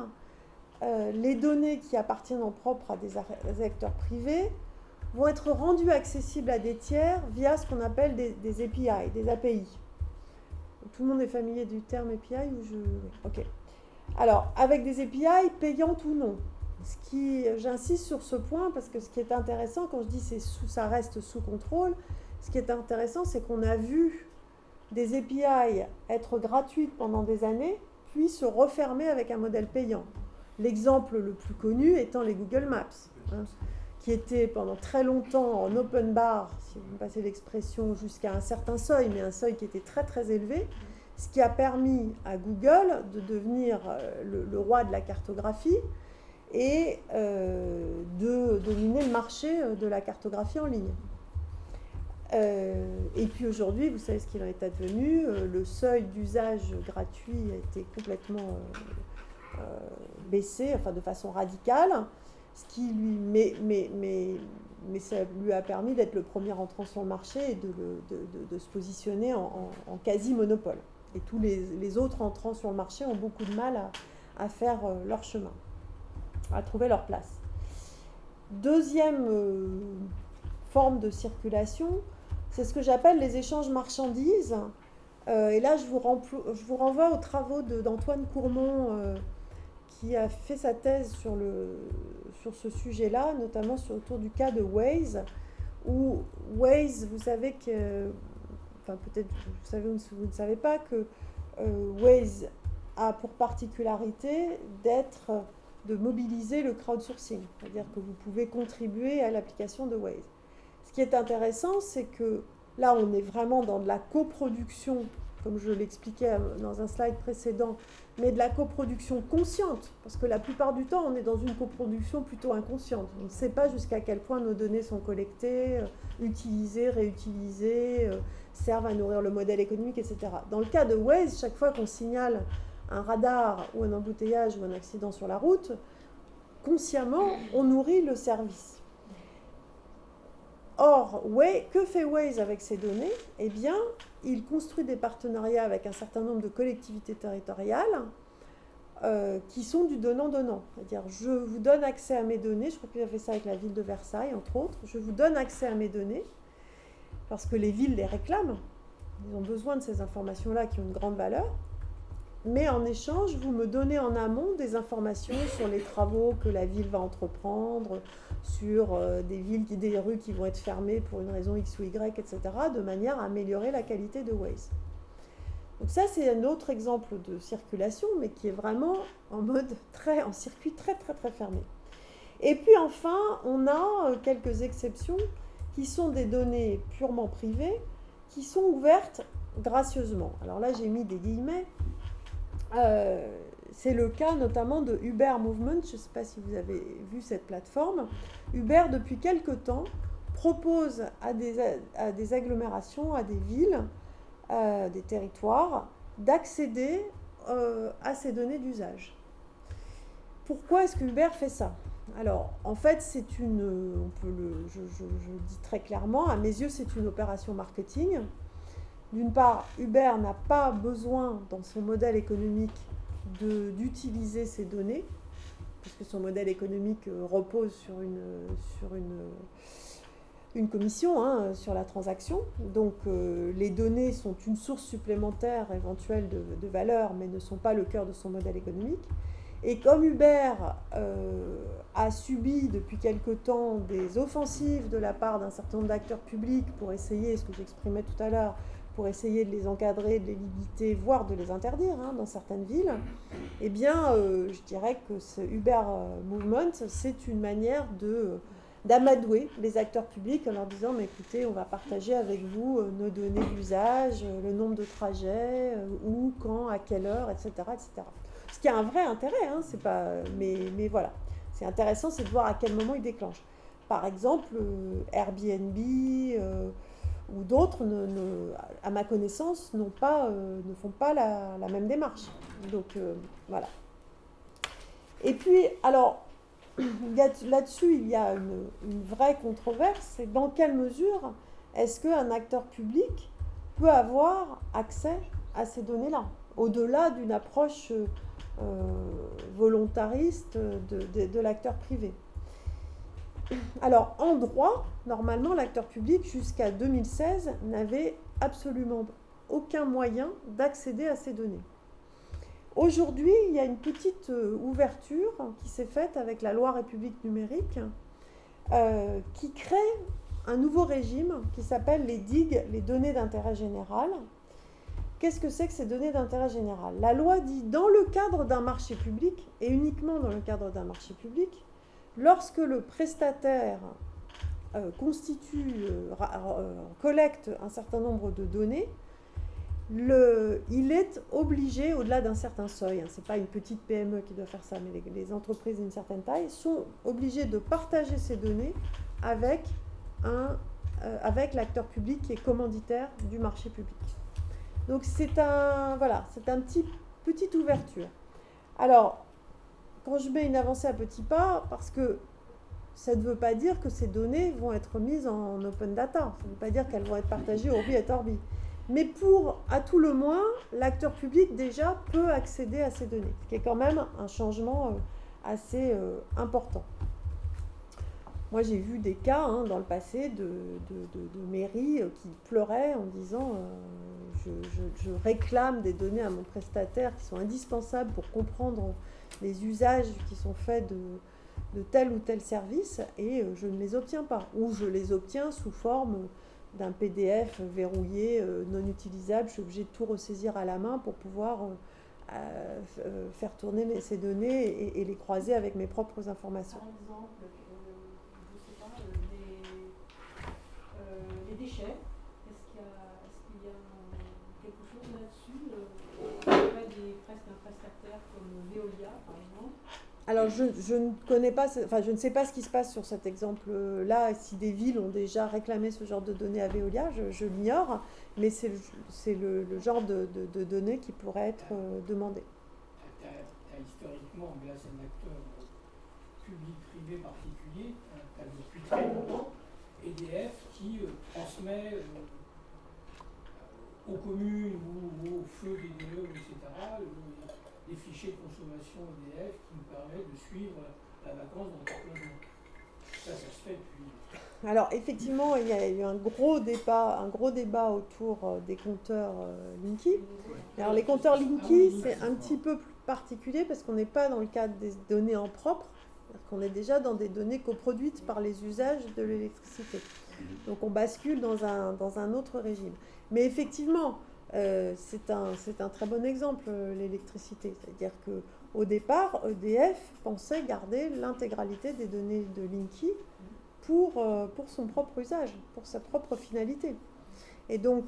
[SPEAKER 1] les données qui appartiennent en propre à des acteurs privés vont être rendues accessibles à des tiers via ce qu'on appelle des API, des API. Tout le monde est familier du terme API ou Ok. Alors, avec des API payantes ou non. J'insiste sur ce point parce que ce qui est intéressant, quand je dis ça reste sous contrôle, ce qui est intéressant, c'est qu'on a vu des API être gratuites pendant des années, puis se refermer avec un modèle payant. L'exemple le plus connu étant les Google Maps, qui étaient pendant très longtemps en open bar, si vous me passez l'expression, jusqu'à un certain seuil, mais un seuil qui était très très élevé, ce qui a permis à Google de devenir le roi de la cartographie et de dominer le marché de la cartographie en ligne. Et puis aujourd'hui, vous savez ce qu'il en est advenu, le seuil d'usage gratuit a été complètement baissé, enfin de façon radicale, ce qui mais ça lui a permis d'être le premier entrant sur le marché et de se positionner en quasi-monopole. Et tous les autres entrants sur le marché ont beaucoup de mal à faire leur chemin, à trouver leur place. Deuxième forme de circulation, c'est ce que j'appelle les échanges marchandises. Et là, je vous renvoie aux travaux d'Antoine Courmont, qui a fait sa thèse sur ce sujet-là, notamment autour du cas de Waze, où Waze, vous savez que, enfin peut-être vous savez ou vous ne savez pas, que Waze a pour particularité de mobiliser le crowdsourcing, c'est-à-dire que vous pouvez contribuer à l'application de Waze. Ce qui est intéressant, c'est que là, on est vraiment dans de la coproduction, comme je l'expliquais dans un slide précédent, mais de la coproduction consciente, parce que la plupart du temps, on est dans une coproduction plutôt inconsciente. On ne sait pas jusqu'à quel point nos données sont collectées, utilisées, réutilisées, servent à nourrir le modèle économique, etc. Dans le cas de Waze, chaque fois qu'on signale un radar ou un embouteillage ou un accident sur la route, consciemment, on nourrit le service. Or, que fait Waze avec ces données? Eh bien, il construit des partenariats avec un certain nombre de collectivités territoriales qui sont du donnant-donnant. C'est-à-dire, je vous donne accès à mes données, je crois qu'il a fait ça avec la ville de Versailles, entre autres, je vous donne accès à mes données, parce que les villes les réclament, ils ont besoin de ces informations-là qui ont une grande valeur, mais en échange, vous me donnez en amont des informations sur les travaux que la ville va entreprendre, sur des rues qui vont être fermées pour une raison X ou Y, etc., de manière à améliorer la qualité de Waze. Donc ça, c'est un autre exemple de circulation, mais qui est vraiment en circuit très, très, très fermé. Et puis enfin, on a quelques exceptions qui sont des données purement privées, qui sont ouvertes gracieusement. Alors là, j'ai mis des guillemets. C'est le cas notamment de Uber Movement. Je ne sais pas si vous avez vu cette plateforme. Uber, depuis quelque temps, propose à des agglomérations, à des villes, des territoires, d'accéder à ces données d'usage. Pourquoi est-ce que Uber fait ça? Alors, en fait, je le dis très clairement, à mes yeux, c'est une opération marketing. D'une part, Uber n'a pas besoin, dans son modèle économique, d'utiliser ces données, puisque son modèle économique repose sur une commission sur la transaction. Donc, les données sont une source supplémentaire éventuelle de valeur, mais ne sont pas le cœur de son modèle économique. Et comme Uber a subi depuis quelque temps des offensives de la part d'un certain nombre d'acteurs publics pour essayer, ce que j'exprimais tout à l'heure, pour essayer de les encadrer, de les limiter, voire de les interdire dans certaines villes, eh bien, je dirais que ce Uber Movement, c'est une manière d'amadouer les acteurs publics en leur disant, mais écoutez, on va partager avec vous nos données d'usage, le nombre de trajets, où, quand, à quelle heure, etc., etc. Ce qui a un vrai intérêt, c'est pas, mais voilà. C'est intéressant, c'est de voir à quel moment ils déclenchent. Par exemple, Airbnb ou d'autres, à ma connaissance, ne font pas la même démarche. Donc, voilà. Et puis, alors, là-dessus, il y a une vraie controverse, c'est dans quelle mesure est-ce qu'un acteur public peut avoir accès à ces données-là, au-delà d'une approche volontariste de l'acteur privé. Alors, en droit, normalement, l'acteur public, jusqu'à 2016, n'avait absolument aucun moyen d'accéder à ces données. Aujourd'hui, il y a une petite ouverture qui s'est faite avec la loi République numérique qui crée un nouveau régime qui s'appelle les DIG, les données d'intérêt général. Qu'est-ce que c'est que ces données d'intérêt général? La loi dit, dans le cadre d'un marché public, et uniquement dans le cadre d'un marché public, lorsque le prestataire collecte un certain nombre de données, il est obligé, au-delà d'un certain seuil, ce n'est pas une petite PME qui doit faire ça, mais les entreprises d'une certaine taille sont obligées de partager ces données avec l'acteur public qui est commanditaire du marché public. Donc c'est une petite ouverture. Alors, quand je mets une avancée à petits pas, parce que ça ne veut pas dire que ces données vont être mises en open data, ça ne veut pas dire qu'elles vont être partagées orbi et orbi. Mais à tout le moins, l'acteur public déjà peut accéder à ces données, ce qui est quand même un changement assez important. Moi, j'ai vu des cas dans le passé de mairies qui pleuraient en disant je réclame des données à mon prestataire qui sont indispensables pour comprendre les usages qui sont faits de tel ou tel service et je ne les obtiens pas. Ou je les obtiens sous forme d'un PDF verrouillé, non utilisable. Je suis obligée de tout ressaisir à la main pour pouvoir faire tourner ces données et les croiser avec mes propres informations.
[SPEAKER 4] Par exemple, les déchets, est-ce qu'il y a quelque chose là-dessus auprès d'un prestataire comme Veolia, par exemple?
[SPEAKER 1] Alors, je ne connais pas, je ne sais pas ce qui se passe sur cet exemple-là, si des villes ont déjà réclamé ce genre de données à Veolia, je l'ignore, mais c'est le genre de données qui pourrait être demandé.
[SPEAKER 5] Historiquement, mais là c'est un acteur public, privé, particulier, depuis très longtemps, EDF qui transmet aux communes ou au feu des immeubles, etc., des fichiers de consommation EDF qui nous permettent de suivre la vacance dans le logement. Ça se fait depuis.
[SPEAKER 1] Alors effectivement, il y a eu un gros débat autour des compteurs Linky. Alors les compteurs Linky, c'est un petit peu plus particulier parce qu'on n'est pas dans le cadre des données en propre, c'est-à-dire qu'on est déjà dans des données coproduites par les usages de l'électricité. Donc on bascule dans un autre régime. Mais effectivement, c'est un très bon exemple, l'électricité. C'est-à-dire qu'au départ, EDF pensait garder l'intégralité des données de Linky pour son propre usage, pour sa propre finalité. Et donc,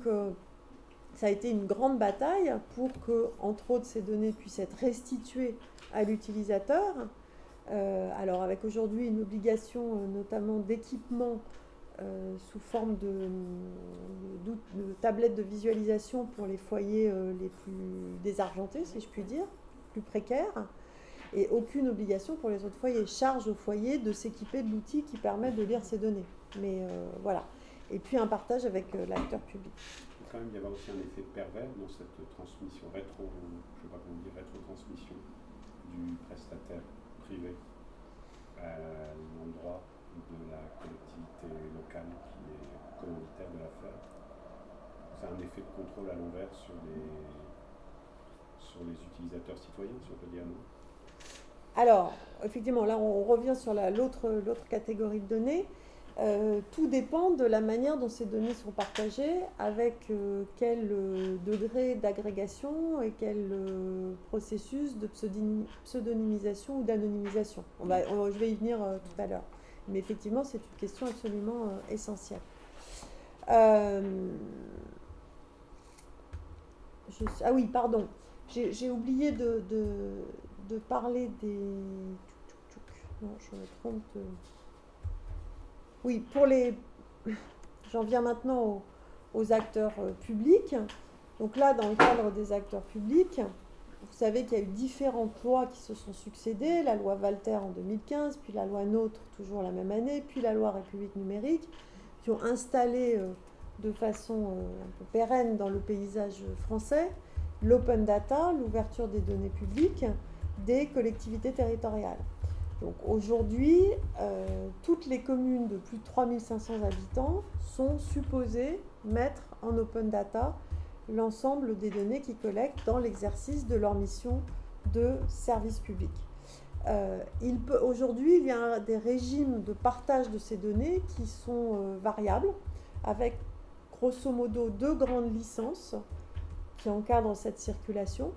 [SPEAKER 1] ça a été une grande bataille pour que, entre autres, ces données puissent être restituées à l'utilisateur. Alors avec aujourd'hui une obligation notamment d'équipement sous forme de tablettes de visualisation pour les foyers les plus désargentés, si je puis dire, plus précaires, et aucune obligation pour les autres foyers. Charge au foyer de s'équiper de l'outil qui permet de lire ces données. Mais voilà. Et puis un partage avec l'acteur public.
[SPEAKER 3] Il peut quand même y avoir aussi un effet pervers dans cette transmission rétro-transmission du prestataire privé à l'endroit de la collectivité locale qui est commanditaire de l'affaire. C'est un effet de contrôle à l'envers sur les utilisateurs citoyens, si on peut dire, non?
[SPEAKER 1] Alors, effectivement, là on revient sur l'autre catégorie de données. Tout dépend de la manière dont ces données sont partagées, avec quel degré d'agrégation et quel processus de pseudonymisation ou d'anonymisation. Je vais y venir tout à l'heure. Mais effectivement, c'est une question absolument essentielle. Ah oui, pardon. J'ai oublié de parler des... Non, je me trompe de... Oui, j'en viens maintenant aux acteurs publics. Donc là, dans le cadre des acteurs publics, vous savez qu'il y a eu différentes lois qui se sont succédées. La loi Walter en 2015, puis la loi NOTRe toujours la même année, puis la loi République numérique, qui ont installé de façon un peu pérenne dans le paysage français l'open data, l'ouverture des données publiques des collectivités territoriales. Donc aujourd'hui, toutes les communes de plus de 3500 habitants sont supposées mettre en open data l'ensemble des données qu'ils collectent dans l'exercice de leur mission de service public. Aujourd'hui, il y a des régimes de partage de ces données qui sont variables, avec grosso modo 2 grandes licences qui encadrent cette circulation.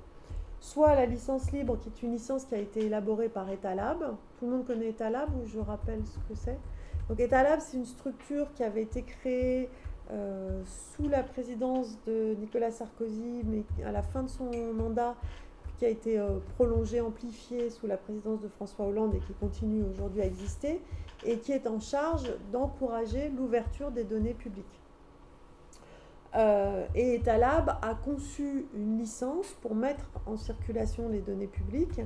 [SPEAKER 1] Soit la licence libre, qui est une licence qui a été élaborée par Etalab. Tout le monde connaît Etalab, ou je rappelle ce que c'est. Donc Etalab, c'est une structure qui avait été créée sous la présidence de Nicolas Sarkozy, mais à la fin de son mandat, qui a été prolongée, amplifiée sous la présidence de François Hollande et qui continue aujourd'hui à exister, et qui est en charge d'encourager l'ouverture des données publiques. Et Etalab a conçu une licence pour mettre en circulation les données publiques,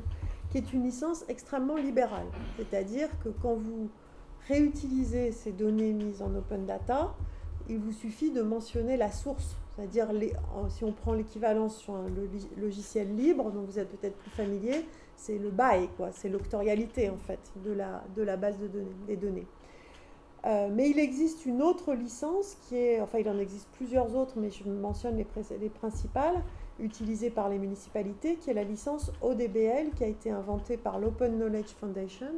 [SPEAKER 1] qui est une licence extrêmement libérale. C'est-à-dire que quand vous réutilisez ces données mises en open data, il vous suffit de mentionner la source. C'est-à-dire, si on prend l'équivalence sur un logiciel libre, dont vous êtes peut-être plus familier, c'est le BY, quoi. C'est l'octorialité, en fait, de la base de données, des données. Mais il existe une autre licence il en existe plusieurs autres, mais je mentionne les principales, utilisées par les municipalités, qui est la licence ODBL, qui a été inventée par l'Open Knowledge Foundation,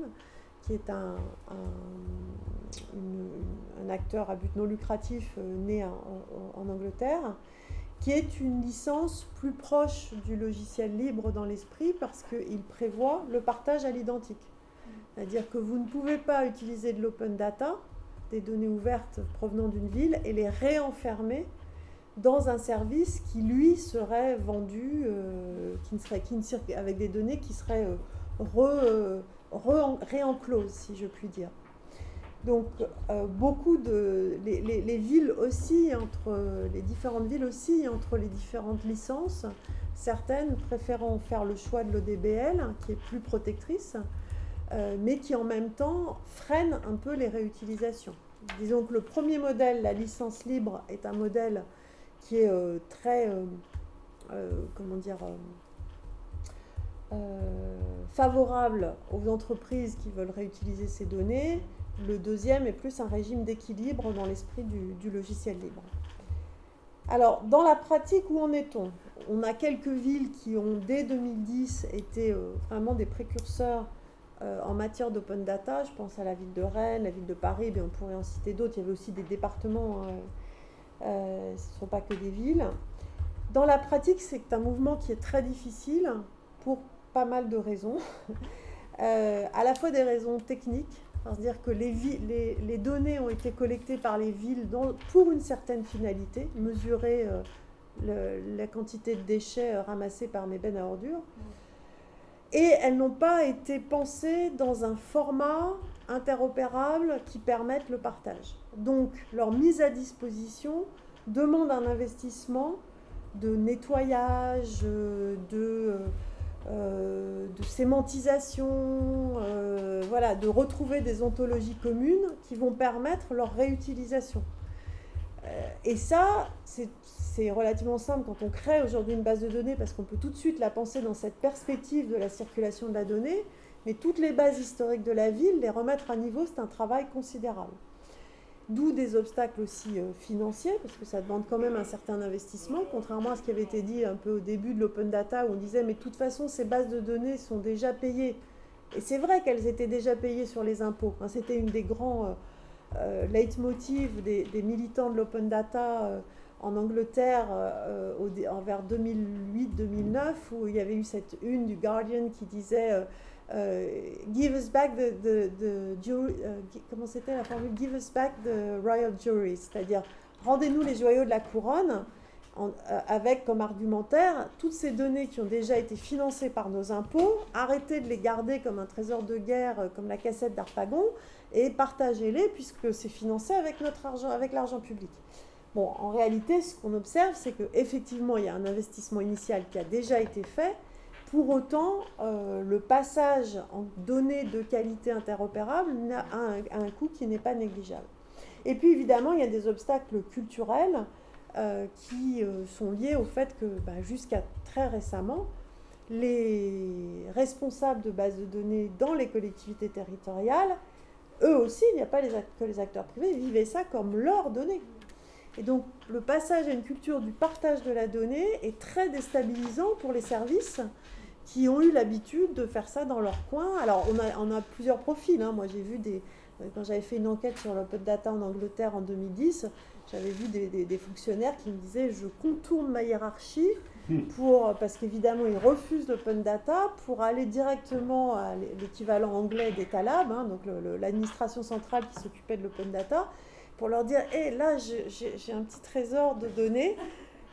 [SPEAKER 1] qui est un acteur à but non lucratif né en Angleterre, qui est une licence plus proche du logiciel libre dans l'esprit, parce qu'il prévoit le partage à l'identique. C'est-à-dire que vous ne pouvez pas utiliser de l'open data, des données ouvertes provenant d'une ville, et les réenfermer dans un service qui, lui, serait vendu, avec des données qui seraient réencloses, si je puis dire. Donc, les villes oscillent les différentes villes oscillent entre les différentes licences, certaines préférant faire le choix de l'ODBL, qui est plus protectrice, mais qui en même temps freine un peu les réutilisations. Disons que le premier modèle, la licence libre, est un modèle qui est très, favorable aux entreprises qui veulent réutiliser ces données. Le deuxième est plus un régime d'équilibre dans l'esprit du logiciel libre. Alors, dans la pratique, où en est-on ? On a quelques villes qui ont, dès 2010, été vraiment des précurseurs en matière d'open data. Je pense à la ville de Rennes, la ville de Paris, mais on pourrait en citer d'autres. Il y avait aussi des départements, ce ne sont pas que des villes. Dans la pratique, c'est un mouvement qui est très difficile pour pas mal de raisons. À la fois des raisons techniques, c'est-à-dire que les données ont été collectées par les villes pour une certaine finalité, mesurer la quantité de déchets ramassés par mes bennes à ordures. Et elles n'ont pas été pensées dans un format interopérable qui permette le partage. Donc, leur mise à disposition demande un investissement de nettoyage, de sémantisation, voilà, de retrouver des ontologies communes qui vont permettre leur réutilisation. Et ça, c'est relativement simple quand on crée aujourd'hui une base de données, parce qu'on peut tout de suite la penser dans cette perspective de la circulation de la donnée, mais toutes les bases historiques de la ville, les remettre à niveau, c'est un travail considérable. D'où des obstacles aussi financiers, parce que ça demande quand même un certain investissement, contrairement à ce qui avait été dit un peu au début de l'open data, où on disait mais de toute façon ces bases de données sont déjà payées. Et c'est vrai qu'elles étaient déjà payées sur les impôts. Hein, c'était une des grands leitmotivs des militants de l'open data en Angleterre vers 2008-2009, où il y avait eu cette une du Guardian qui disait give us back comment c'était la formule, give us back the royal jury, c'est-à-dire rendez-nous les joyaux de la couronne, avec comme argumentaire toutes ces données qui ont déjà été financées par nos impôts, arrêtez de les garder comme un trésor de guerre, comme la cassette d'Harpagon, et partagez-les puisque c'est financé avec notre argent, avec l'argent public. Bon, en réalité, ce qu'on observe, c'est qu'effectivement, il y a un investissement initial qui a déjà été fait. Pour autant, le passage en données de qualité interopérable a un coût qui n'est pas négligeable. Et puis, évidemment, il y a des obstacles culturels qui sont liés au fait que, jusqu'à très récemment, les responsables de bases de données dans les collectivités territoriales, eux aussi, il n'y a pas que les acteurs privés, vivaient ça comme leurs données. Et donc, le passage à une culture du partage de la donnée est très déstabilisant pour les services qui ont eu l'habitude de faire ça dans leur coin. Alors, on a plusieurs profils. Hein. Moi, j'ai vu quand j'avais fait une enquête sur l'open data en Angleterre en 2010, j'avais vu des fonctionnaires qui me disaient « je contourne ma hiérarchie » parce qu'évidemment, ils refusent l'open data pour aller directement à l'équivalent anglais des TALAB, hein, donc l'administration centrale qui s'occupait de l'open data, pour leur dire hey, « là, j'ai un petit trésor de données,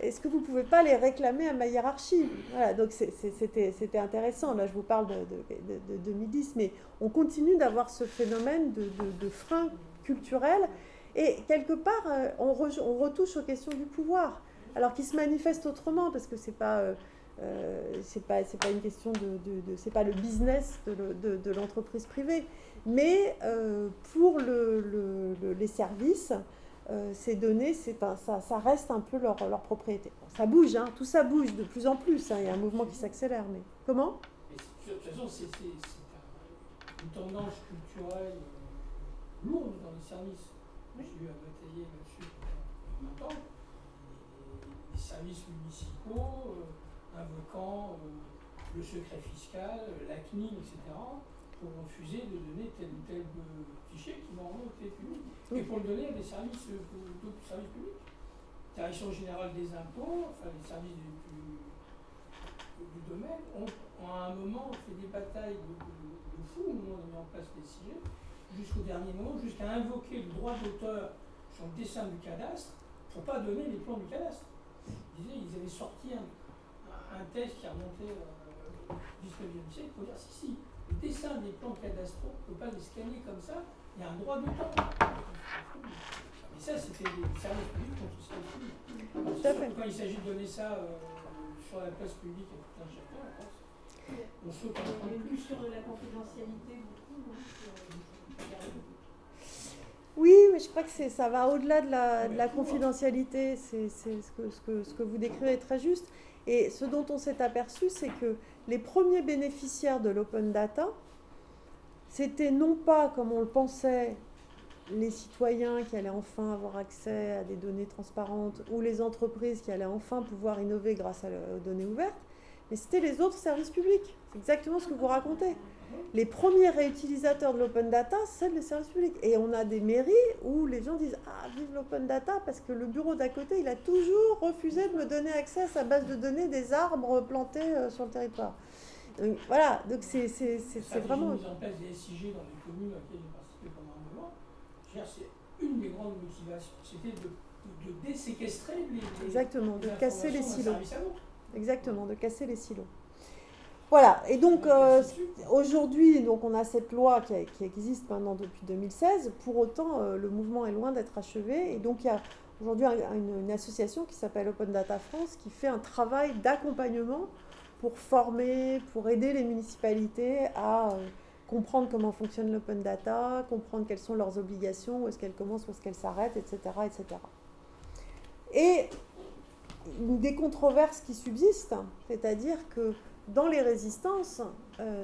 [SPEAKER 1] est-ce que vous ne pouvez pas les réclamer à ma hiérarchie ?» Voilà, donc c'était intéressant. Là, je vous parle de 2010, mais on continue d'avoir ce phénomène de frein culturel. Et quelque part, on retouche aux questions du pouvoir, alors qu'il se manifeste autrement, parce que c'est pas une question c'est pas le business de l'entreprise privée. Mais pour les services, ces données, ça reste un peu leur propriété. Bon, ça bouge, hein, tout ça bouge de plus en plus. Hein, il y a un mouvement qui s'accélère. Mais comment ?
[SPEAKER 5] De toute façon, c'est une tendance culturelle lourde dans les services. J'ai eu à batailler là-dessus pendant longtemps. Les services municipaux invoquant le secret fiscal, la CNIL, etc., pour refuser de donner tel ou tel fichier qui normalement était public. Et pour le donner à des services publics. La Direction générale des impôts, enfin les services du domaine, ont à un moment fait des batailles de fou au moment de mettre en place les CIG, jusqu'au dernier moment, jusqu'à invoquer le droit d'auteur sur le dessin du cadastre pour ne pas donner les plans du cadastre. Ils avaient sorti un texte qui remontait au 19e siècle pour dire si, le dessin des plans cadastraux, on ne peut pas les scanner comme ça, il y a un droit d'auteur. Et ça, c'était des services publics contre les services publics. Quand il s'agit de donner ça sur la place publique à tout un chacun, on saute un peu
[SPEAKER 4] plus sur de la confidentialité, beaucoup, non ?
[SPEAKER 1] Oui, mais je crois que ça va au-delà de la confidentialité. C'est ce que vous décrivez est très juste. Et ce dont on s'est aperçu, c'est que les premiers bénéficiaires de l'open data, c'était non pas, comme on le pensait, les citoyens qui allaient enfin avoir accès à des données transparentes ou les entreprises qui allaient enfin pouvoir innover grâce aux données ouvertes, mais c'était les autres services publics. C'est exactement ce que vous racontez. Les premiers réutilisateurs de l'open data, c'est les services publics. Et on a des mairies où les gens disent « Ah, vive l'open data » parce que le bureau d'à côté, il a toujours refusé de me donner accès à sa base de données des arbres plantés sur le territoire. Donc, voilà, donc c'est vraiment...
[SPEAKER 5] La mise en place des SIG dans les communes à laquelle j'ai participé pendant un moment, c'est une des grandes motivations, c'était de de déséquestrer
[SPEAKER 1] Exactement, de casser les
[SPEAKER 5] informations
[SPEAKER 1] silos.
[SPEAKER 5] d'un service à l'autre.
[SPEAKER 1] Exactement, de casser les silos. Voilà, et donc aujourd'hui, donc on a cette loi qui existe maintenant depuis 2016. Pour autant, le mouvement est loin d'être achevé. Et donc il y a aujourd'hui une association qui s'appelle Open Data France qui fait un travail d'accompagnement pour former, pour aider les municipalités à comprendre comment fonctionne l'open data, comprendre quelles sont leurs obligations, où est-ce qu'elles commencent, où est-ce qu'elles s'arrêtent, etc., etc. Et des controverses qui subsistent, c'est-à-dire que dans les résistances,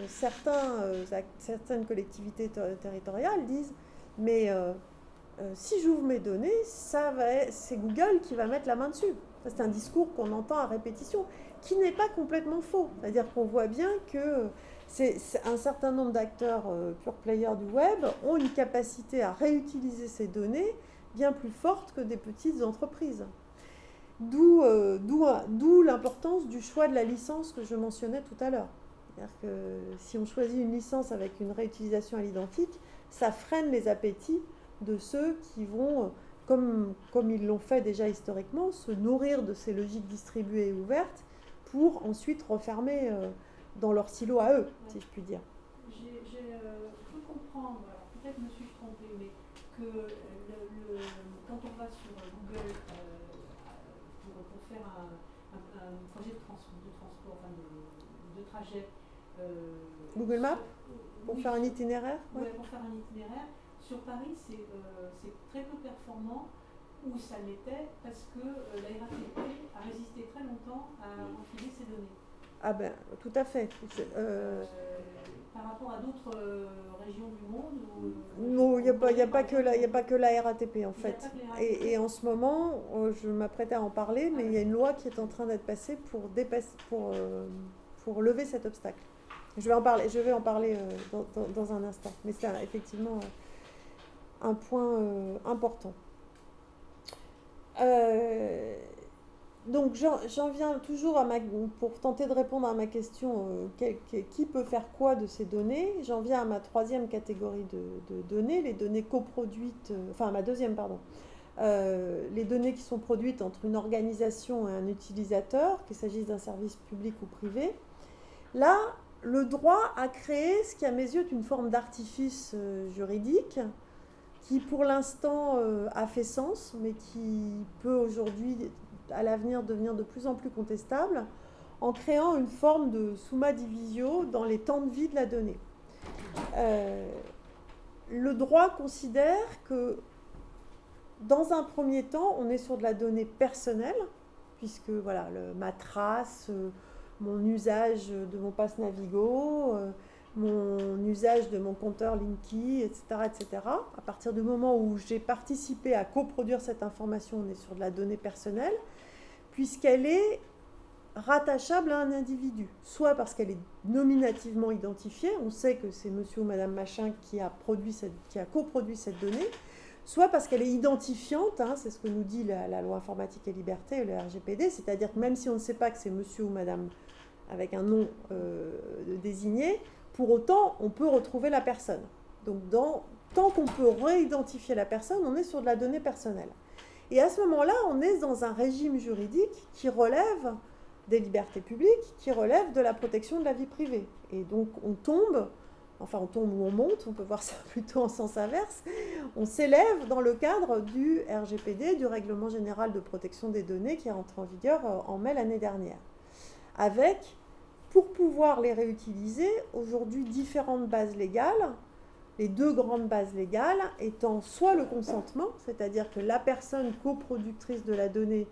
[SPEAKER 1] certaines collectivités territoriales disent « mais si j'ouvre mes données, c'est Google qui va mettre la main dessus ». C'est un discours qu'on entend à répétition, qui n'est pas complètement faux. C'est-à-dire qu'on voit bien que un certain nombre d'acteurs pure players du web ont une capacité à réutiliser ces données bien plus forte que des petites entreprises. D'où l'importance du choix de la licence que je mentionnais tout à l'heure. C'est-à-dire que si on choisit une licence avec une réutilisation à l'identique, ça freine les appétits de ceux qui vont, comme ils l'ont fait déjà historiquement, se nourrir de ces logiques distribuées et ouvertes pour ensuite refermer dans leur silo à eux, si je puis dire.
[SPEAKER 4] J'ai cru comprendre, alors peut-être me suis-je trompée, mais que quand on va sur Google pour faire un projet de transport, enfin de trajet.
[SPEAKER 1] Google Maps pour faire un itinéraire.
[SPEAKER 4] Oui, pour faire un itinéraire. Sur Paris, c'est très peu performant, ou ça l'était, parce que la RATP a résisté très longtemps à enfiler ces données.
[SPEAKER 1] Ah ben, tout à fait.
[SPEAKER 4] Par rapport à d'autres régions du monde
[SPEAKER 1] non, il n'y a pas que la RATP en fait. Et en ce moment, je m'apprêtais à en parler, mais il y a une loi qui est en train d'être passée pour lever cet obstacle. Je vais en parler dans un instant. Mais c'est effectivement un point important. Donc j'en viens toujours pour tenter de répondre à ma question, qui peut faire quoi de ces données? J'en viens à ma troisième catégorie de données, les données coproduites, ma deuxième, pardon. Les données qui sont produites entre une organisation et un utilisateur, qu'il s'agisse d'un service public ou privé. Là, le droit a créé ce qui, à mes yeux, est une forme d'artifice juridique qui, pour l'instant, a fait sens, mais qui peut aujourd'hui, à l'avenir, devenir de plus en plus contestable, en créant une forme de summa divisio dans les temps de vie de la donnée. Le droit considère que, dans un premier temps, on est sur de la donnée personnelle, puisque voilà, ma trace, mon usage de mon pass Navigo, mon usage de mon compteur Linky, etc., etc. À partir du moment où j'ai participé à coproduire cette information, on est sur de la donnée personnelle, puisqu'elle est rattachable à un individu, soit parce qu'elle est nominativement identifiée, on sait que c'est monsieur ou madame machin qui a coproduit cette donnée, soit parce qu'elle est identifiante, c'est ce que nous dit la loi informatique et liberté, le RGPD, c'est-à-dire que même si on ne sait pas que c'est monsieur ou madame avec un nom désigné, pour autant, on peut retrouver la personne. Donc, tant qu'on peut réidentifier la personne, on est sur de la donnée personnelle. Et à ce moment-là, on est dans un régime juridique qui relève des libertés publiques, qui relève de la protection de la vie privée. Et donc, on tombe ou on monte, on peut voir ça plutôt en sens inverse, on s'élève dans le cadre du RGPD, du Règlement général de protection des données, qui est entré en vigueur en mai l'année dernière. Avec, pour pouvoir les réutiliser, aujourd'hui différentes bases légales, les deux grandes bases légales étant soit le consentement, c'est-à-dire que la personne coproductrice de la donnée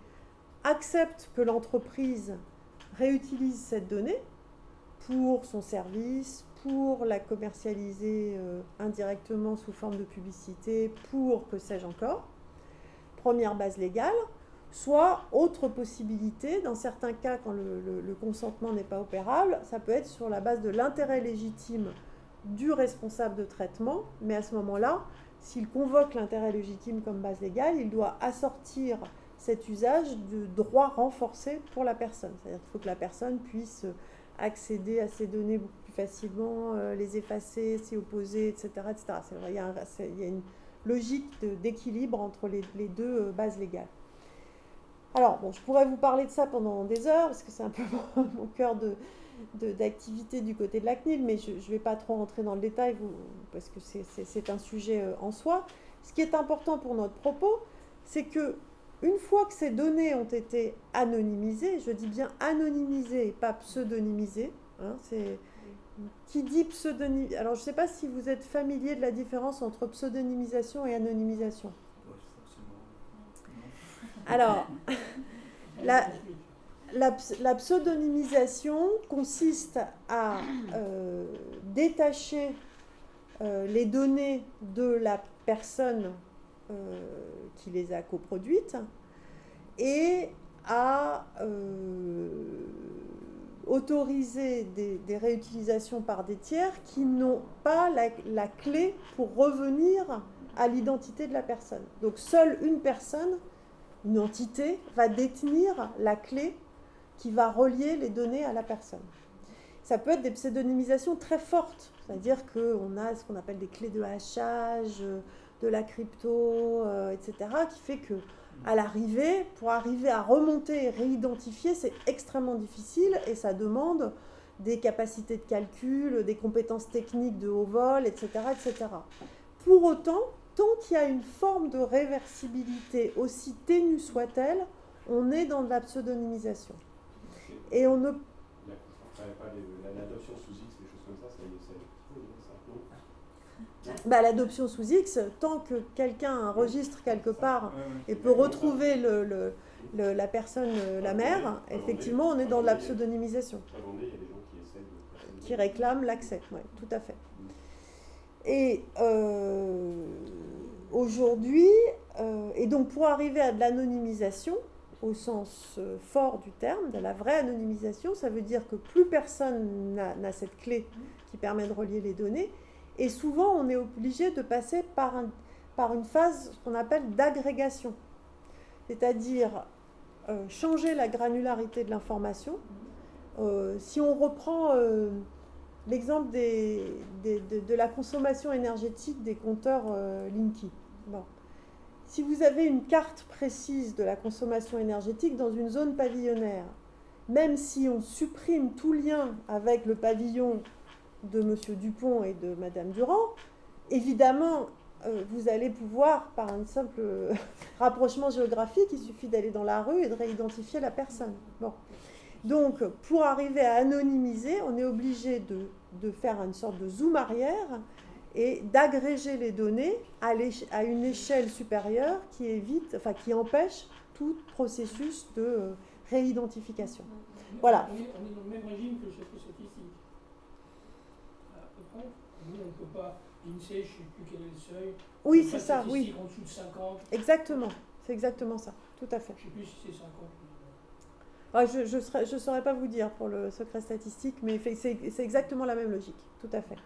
[SPEAKER 1] accepte que l'entreprise réutilise cette donnée pour son service, pour la commercialiser indirectement sous forme de publicité, pour que sais-je encore, première base légale, soit autre possibilité, dans certains cas quand le consentement n'est pas opérable, ça peut être sur la base de l'intérêt légitime du responsable de traitement, mais à ce moment-là, s'il convoque l'intérêt légitime comme base légale, il doit assortir cet usage de droits renforcés pour la personne. C'est-à-dire qu'il faut que la personne puisse accéder à ces données beaucoup plus facilement, les effacer, s'y opposer, etc. etc. Il y a une logique d'équilibre entre les deux bases légales. Alors, bon, je pourrais vous parler de ça pendant des heures, parce que c'est un peu mon cœur d'activité du côté de la CNIL, mais je ne vais pas trop rentrer dans le détail, parce que c'est un sujet en soi. Ce qui est important pour notre propos, c'est que une fois que ces données ont été anonymisées, je dis bien anonymisées et pas pseudonymisées, hein, qui dit pseudonymisation? Alors, je ne sais pas si vous êtes familier de la différence entre pseudonymisation et anonymisation. Alors, la pseudonymisation consiste à détacher les données de la personne qui les a coproduites et à autoriser des réutilisations par des tiers qui n'ont pas la clé pour revenir à l'identité de la personne. Donc seule une personne, une entité, va détenir la clé qui va relier les données à la personne. Ça peut être des pseudonymisations très fortes, c'est-à-dire qu'on a ce qu'on appelle des clés de hachage, de la crypto, etc., qui fait que à l'arrivée, pour arriver à remonter et réidentifier, c'est extrêmement difficile et ça demande des capacités de calcul, des compétences techniques de haut vol, etc., etc. Pour autant, tant qu'il y a une forme de réversibilité, aussi ténue soit-elle, on est dans de la pseudonymisation. Et on ne...
[SPEAKER 3] L'adoption sous X, des choses comme ça, ça
[SPEAKER 1] bah, l'adoption sous X, tant que quelqu'un enregistre quelque part et peut retrouver la personne, la mère, effectivement, on est dans de la pseudonymisation. Qui réclament l'accès, oui, tout à fait. Et aujourd'hui, et donc pour arriver à de l'anonymisation, au sens fort du terme, de la vraie anonymisation, ça veut dire que plus personne n'a cette clé qui permet de relier les données, et souvent on est obligé de passer par une phase qu'on appelle d'agrégation, c'est-à-dire changer la granularité de l'information. Si on reprend l'exemple de la consommation énergétique des compteurs Linky. Bon. Si vous avez une carte précise de la consommation énergétique dans une zone pavillonnaire, même si on supprime tout lien avec le pavillon de M. Dupont et de Mme Durand, évidemment, vous allez pouvoir, par un simple rapprochement géographique, il suffit d'aller dans la rue et de réidentifier la personne. Bon. Donc, pour arriver à anonymiser, on est obligé de faire une sorte de zoom arrière et d'agréger les données à une échelle supérieure qui évite, enfin qui empêche tout processus de réidentification. Voilà.
[SPEAKER 5] On est dans le même régime que le secret statistique. À peu près. Nous, on ne peut pas. L'INSEE, je ne sais plus quel est le seuil.
[SPEAKER 1] Oui, c'est ça, oui.
[SPEAKER 5] En dessous de 50.
[SPEAKER 1] Exactement. C'est exactement ça. Tout à fait.
[SPEAKER 5] Je ne sais plus si c'est 50.
[SPEAKER 1] Ah, je ne saurais pas vous dire pour le secret statistique, mais c'est exactement la même logique. Tout à fait.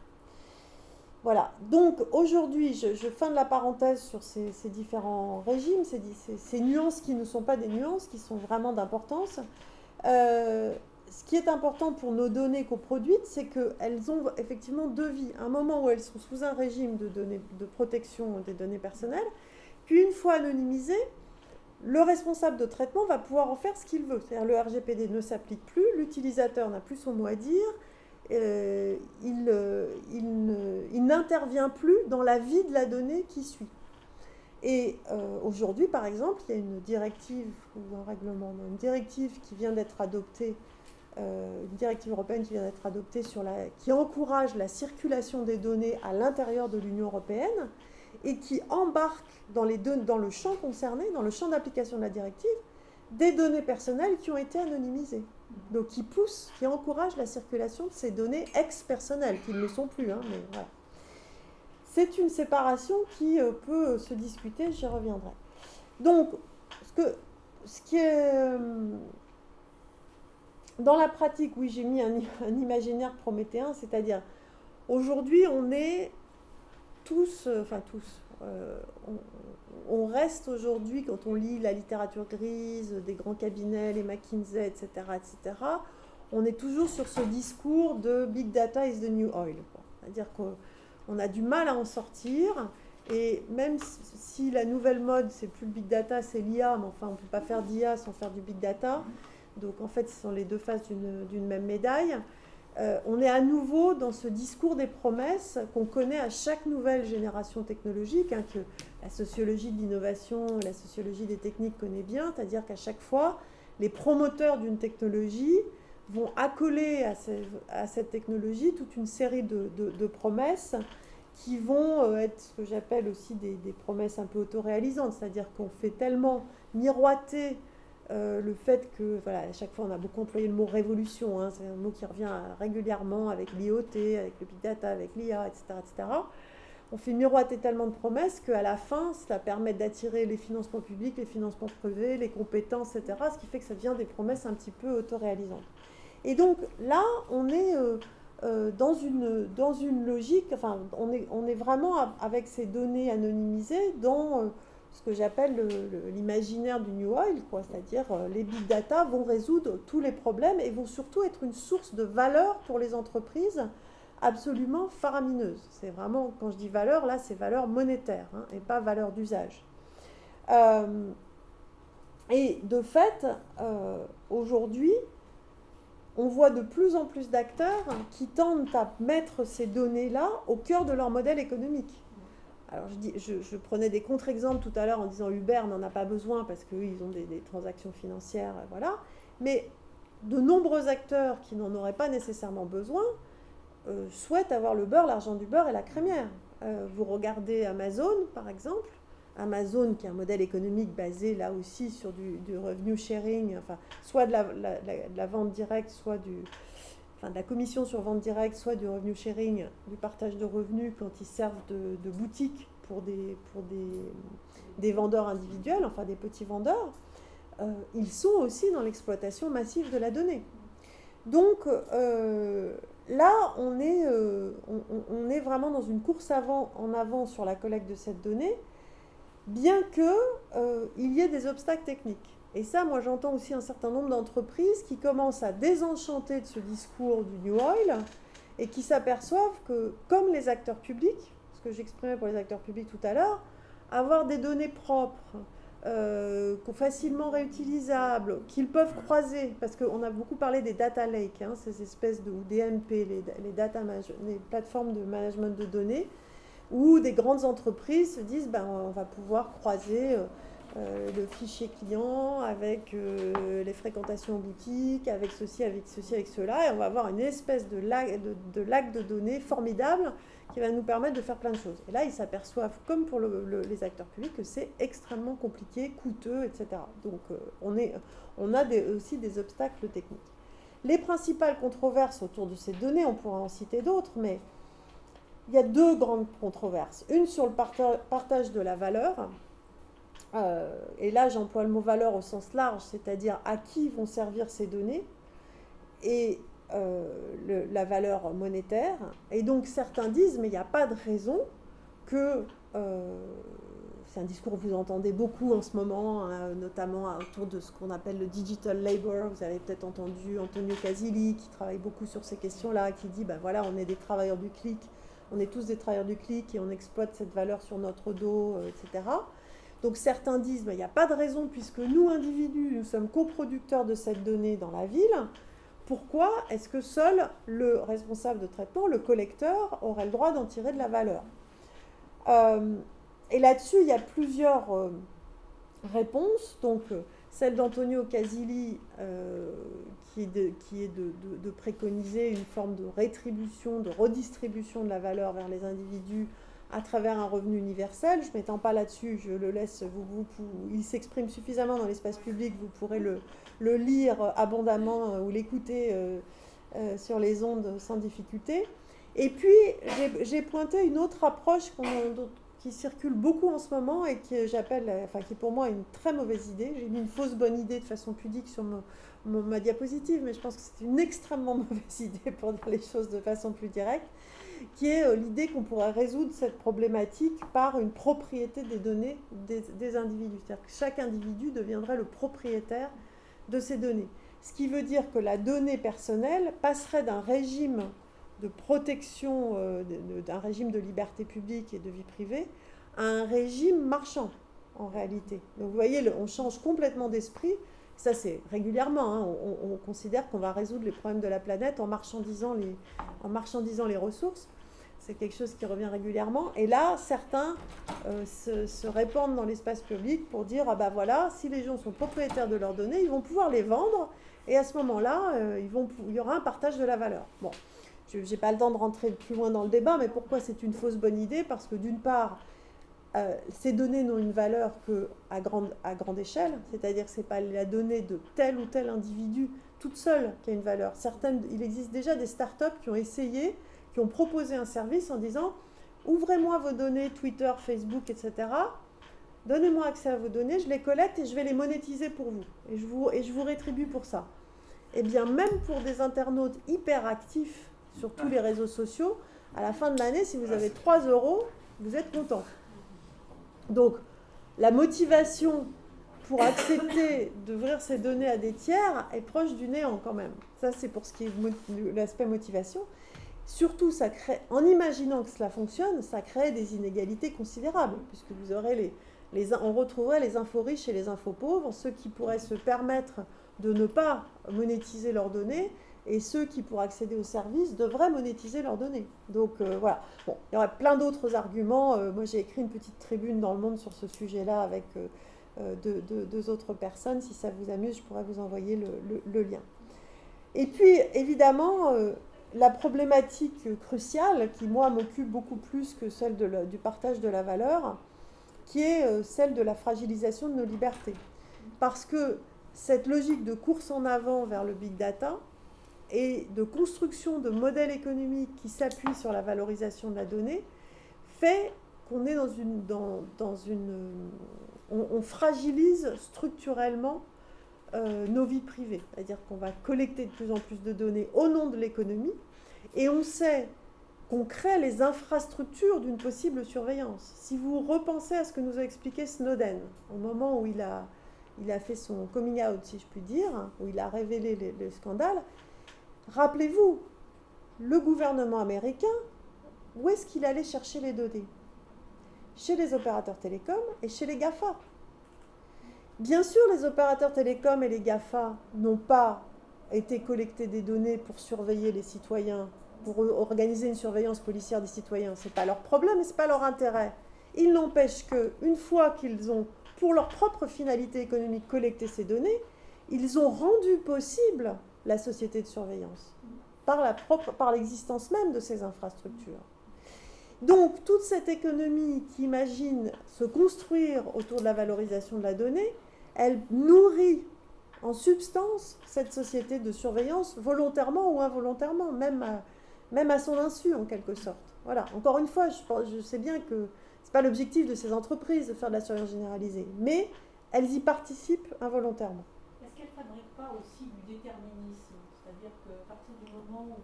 [SPEAKER 1] Voilà, donc aujourd'hui, je fin de la parenthèse sur ces différents régimes, ces nuances qui ne sont pas des nuances, qui sont vraiment d'importance. Ce qui est important pour nos données coproduites, c'est qu'elles ont effectivement deux vies. Un moment où elles sont sous un régime de protection des données personnelles, puis une fois anonymisées, le responsable de traitement va pouvoir en faire ce qu'il veut. C'est-à-dire le RGPD ne s'applique plus, l'utilisateur n'a plus son mot à dire, il n'intervient plus dans la vie de la donnée qui suit. Et aujourd'hui, par exemple, il y a une directive ou un règlement, une directive qui vient d'être adoptée, une directive européenne qui vient d'être adoptée qui encourage la circulation des données à l'intérieur de l'Union européenne et qui embarque dans le champ concerné, dans le champ d'application de la directive, des données personnelles qui ont été anonymisées. Donc qui encourage la circulation de ces données ex-personnelles, qui ne le sont plus. Hein, mais voilà. C'est une séparation qui peut se discuter, j'y reviendrai. Donc, ce qui est... dans la pratique, oui, j'ai mis un imaginaire prométhéen, c'est-à-dire, aujourd'hui, on est tous, on reste aujourd'hui, quand on lit la littérature grise des grands cabinets, les McKinsey, etc., on est toujours sur ce discours de « Big Data is the new oil ». C'est-à-dire qu'on a du mal à en sortir Et même si la nouvelle mode, c'est plus le big data, c'est l'IA, mais enfin, on ne peut pas faire d'IA sans faire du big data. Donc, en fait, ce sont les deux faces d'une même médaille. On est à nouveau dans ce discours des promesses qu'on connaît à chaque nouvelle génération technologique, hein, que la sociologie de l'innovation, la sociologie des techniques connaît bien, c'est-à-dire qu'à chaque fois, les promoteurs d'une technologie vont accoler à cette technologie toute une série de promesses qui vont être ce que j'appelle aussi des promesses un peu autoréalisantes, c'est-à-dire qu'on fait tellement miroiter le fait que, voilà, à chaque fois on a beaucoup employé le mot révolution, hein, c'est un mot qui revient régulièrement avec l'IoT, avec le big data, avec l'IA, etc., etc. On fait miroiter tellement de promesses qu'à la fin, cela permet d'attirer les financements publics, les financements privés, les compétences, etc., ce qui fait que ça devient des promesses un petit peu autoréalisantes. Et donc là, on est dans une logique, enfin, on est vraiment avec ces données anonymisées dans ce que j'appelle l'imaginaire du New Oil, quoi, c'est-à-dire les big data vont résoudre tous les problèmes et vont surtout être une source de valeur pour les entreprises absolument faramineuse. C'est vraiment, quand je dis valeur, là, c'est valeur monétaire, hein, et pas valeur d'usage. Et de fait, aujourd'hui, on voit de plus en plus d'acteurs qui tentent à mettre ces données-là au cœur de leur modèle économique. Alors je prenais des contre-exemples tout à l'heure en disant Uber n'en a pas besoin parce qu'ils ont des transactions financières, voilà. Mais de nombreux acteurs qui n'en auraient pas nécessairement besoin souhaitent avoir le beurre, l'argent du beurre et la crémière. Vous regardez Amazon, par exemple. Amazon, qui est un modèle économique basé là aussi sur du revenue sharing, enfin, soit de la vente directe, soit de la commission sur vente directe, soit du revenue sharing, du partage de revenus quand ils servent de boutique pour des vendeurs individuels, enfin des petits vendeurs, ils sont aussi dans l'exploitation massive de la donnée. Donc là, on est vraiment dans une course en avant sur la collecte de cette donnée, bien qu'il y ait des obstacles techniques. Et ça, moi, j'entends aussi un certain nombre d'entreprises qui commencent à désenchanter de ce discours du New Oil et qui s'aperçoivent que, comme les acteurs publics, ce que j'exprimais pour les acteurs publics tout à l'heure, avoir des données propres, facilement réutilisables, qu'ils peuvent croiser, parce qu'on a beaucoup parlé des data lakes, hein, ces espèces ou DMP, les plateformes de management de données, où des grandes entreprises se disent on va pouvoir croiser le fichier client avec les fréquentations en boutique, avec ceci, avec cela, et on va avoir une espèce de lac de données formidable qui va nous permettre de faire plein de choses. Et là, ils s'aperçoivent, comme pour les acteurs publics, que c'est extrêmement compliqué, coûteux, etc. Donc, on a aussi des obstacles techniques. Les principales controverses autour de ces données, on pourra en citer d'autres, mais il y a deux grandes controverses. Une sur le partage de la valeur, et là j'emploie le mot valeur au sens large, c'est-à-dire à qui vont servir ces données, et la valeur monétaire. Et donc certains disent, mais il n'y a pas de raison que... c'est un discours que vous entendez beaucoup en ce moment, hein, notamment autour de ce qu'on appelle le digital labor. Vous avez peut-être entendu Antonio Casilli, qui travaille beaucoup sur ces questions-là, qui dit, voilà, on est des travailleurs du clic, on est tous des travailleurs du clic et on exploite cette valeur sur notre dos, etc. Donc certains disent, il n'y a pas de raison, puisque nous, individus, nous sommes coproducteurs de cette donnée dans la ville. Pourquoi est-ce que seul le responsable de traitement, le collecteur, aurait le droit d'en tirer de la valeur ? Et là-dessus, il y a plusieurs réponses. Donc, celle d'Antonio Casilli, qui est de préconiser une forme de rétribution, de redistribution de la valeur vers les individus à travers un revenu universel. Je ne m'étends pas là-dessus, je le laisse, il s'exprime suffisamment dans l'espace public, vous pourrez le lire abondamment ou l'écouter sur les ondes sans difficulté. Et puis, j'ai pointé une autre approche qui circule beaucoup en ce moment et qui est pour moi une très mauvaise idée. J'ai mis une fausse bonne idée de façon pudique sur ma diapositive, mais je pense que c'est une extrêmement mauvaise idée pour dire les choses de façon plus directe, qui est l'idée qu'on pourrait résoudre cette problématique par une propriété des données des individus. C'est-à-dire que chaque individu deviendrait le propriétaire de ces données. Ce qui veut dire que la donnée personnelle passerait d'un régime de protection, d'un régime de liberté publique et de vie privée, à un régime marchand, en réalité. Donc vous voyez, on change complètement d'esprit. Ça, c'est régulièrement. Hein, on considère qu'on va résoudre les problèmes de la planète en marchandisant les ressources. C'est quelque chose qui revient régulièrement. Et là, certains se répandent dans l'espace public pour dire, ah ben voilà, si les gens sont propriétaires de leurs données, ils vont pouvoir les vendre. Et à ce moment-là, il y aura un partage de la valeur. Bon, je n'ai pas le temps de rentrer plus loin dans le débat, mais pourquoi c'est une fausse bonne idée? Parce que d'une part, ces données n'ont une valeur qu'à grande échelle, c'est-à-dire que ce n'est pas la donnée de tel ou tel individu toute seule qui a une valeur. Il existe déjà des startups qui ont essayé, qui ont proposé un service en disant « Ouvrez-moi vos données Twitter, Facebook, etc. Donnez-moi accès à vos données, je les collecte et je vais les monétiser pour vous. Et je vous rétribue pour ça. » Eh bien, même pour des internautes hyper actifs sur tous les réseaux sociaux, à la fin de l'année, si vous avez 3 €, vous êtes content. Donc, la motivation pour accepter d'ouvrir ces données à des tiers est proche du néant quand même. Ça, c'est pour ce qui est l'aspect motivation. Surtout, ça crée, en imaginant que cela fonctionne, ça crée des inégalités considérables, puisque vous aurez on retrouverait les infos riches et les infos pauvres, ceux qui pourraient se permettre de ne pas monétiser leurs données, et ceux qui, pour accéder aux services, devraient monétiser leurs données. Donc voilà. Bon, il y aurait plein d'autres arguments. Moi, j'ai écrit une petite tribune dans Le Monde sur ce sujet-là avec deux autres personnes. Si ça vous amuse, je pourrais vous envoyer le lien. Et puis, évidemment, la problématique cruciale, qui, moi, m'occupe beaucoup plus que celle du partage de la valeur, qui est celle de la fragilisation de nos libertés. Parce que cette logique de course en avant vers le big data et de construction de modèles économiques qui s'appuient sur la valorisation de la donnée fait qu'on est on fragilise structurellement nos vies privées. C'est-à-dire qu'on va collecter de plus en plus de données au nom de l'économie et on sait qu'on crée les infrastructures d'une possible surveillance. Si vous repensez à ce que nous a expliqué Snowden, au moment où il a fait son coming out, si je puis dire, où il a révélé les scandales, rappelez-vous, le gouvernement américain, où est-ce qu'il allait chercher les données? Chez les opérateurs télécoms et chez les GAFA. Bien sûr, les opérateurs télécoms et les GAFA n'ont pas été collecter des données pour surveiller les citoyens, pour organiser une surveillance policière des citoyens. Ce n'est pas leur problème et ce n'est pas leur intérêt. Il n'empêche qu'une fois qu'ils ont, pour leur propre finalité économique, collecté ces données, ils ont rendu possible la société de surveillance par l'existence même de ces infrastructures. Donc, toute cette économie qui imagine se construire autour de la valorisation de la donnée, elle nourrit en substance cette société de surveillance volontairement ou involontairement, même à son insu en quelque sorte. Voilà. Encore une fois, je sais bien que ce n'est pas l'objectif de ces entreprises de faire de la surveillance généralisée, mais elles y participent involontairement.
[SPEAKER 4] Est-ce qu'elles ne fabriquent pas aussi du déterminisme? C'est-à-dire qu'à partir du moment où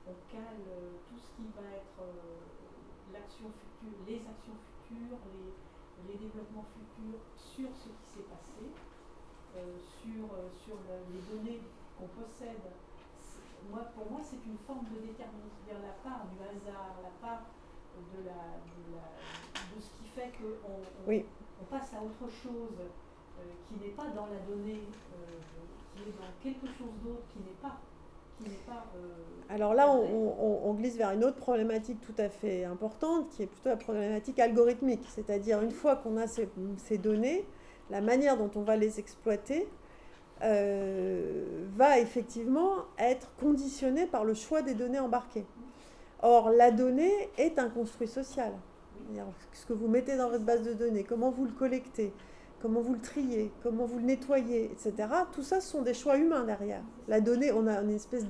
[SPEAKER 4] on cale tout ce qui va être l'action future, les actions futures, les développements futurs sur ce qui s'est passé, sur les données qu'on possède, pour moi c'est une forme de déterminisme, c'est-à-dire la part du hasard, la part de ce qui fait qu'on on passe à autre chose qui n'est pas dans la donnée, qui est dans quelque chose d'autre qui n'est pas.
[SPEAKER 1] Alors là, on glisse vers une autre problématique tout à fait importante, qui est plutôt la problématique algorithmique. C'est-à-dire, une fois qu'on a ces données, la manière dont on va les exploiter va effectivement être conditionnée par le choix des données embarquées. Or, la donnée est un construit social. C'est-à-dire, ce que vous mettez dans votre base de données, comment vous le collectez, comment vous le triez, comment vous le nettoyez, etc. Tout ça, ce sont des choix humains derrière. La donnée, on a une espèce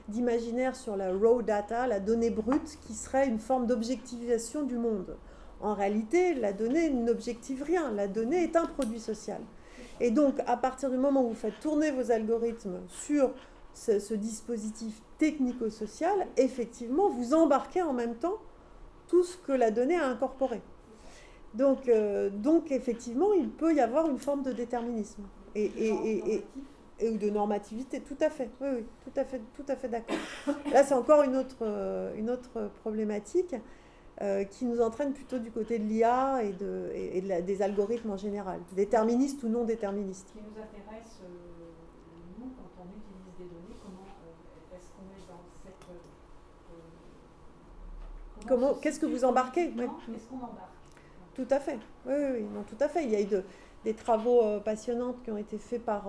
[SPEAKER 1] d'imaginaire sur la raw data, la donnée brute, qui serait une forme d'objectivation du monde. En réalité, la donnée n'objective rien. La donnée est un produit social. Et donc, à partir du moment où vous faites tourner vos algorithmes sur ce dispositif technico-social, effectivement, vous embarquez en même temps tout ce que la donnée a incorporé. Donc, effectivement, il peut y avoir une forme de déterminisme et de normativité, tout à fait. Oui, tout à fait d'accord. Là, c'est encore une autre problématique. qui nous entraîne plutôt du côté de l'IA et des algorithmes en général, déterministes ou non déterministes.
[SPEAKER 4] Ce qui nous intéresse, nous, quand on utilise des données, comment est-ce qu'on est dans cette...
[SPEAKER 1] Qu'est-ce que vous embarquez?
[SPEAKER 4] Qu'est-ce qu'on embarque?
[SPEAKER 1] Tout à fait, oui, non, tout à fait. Il y a eu des travaux passionnants qui ont été faits par,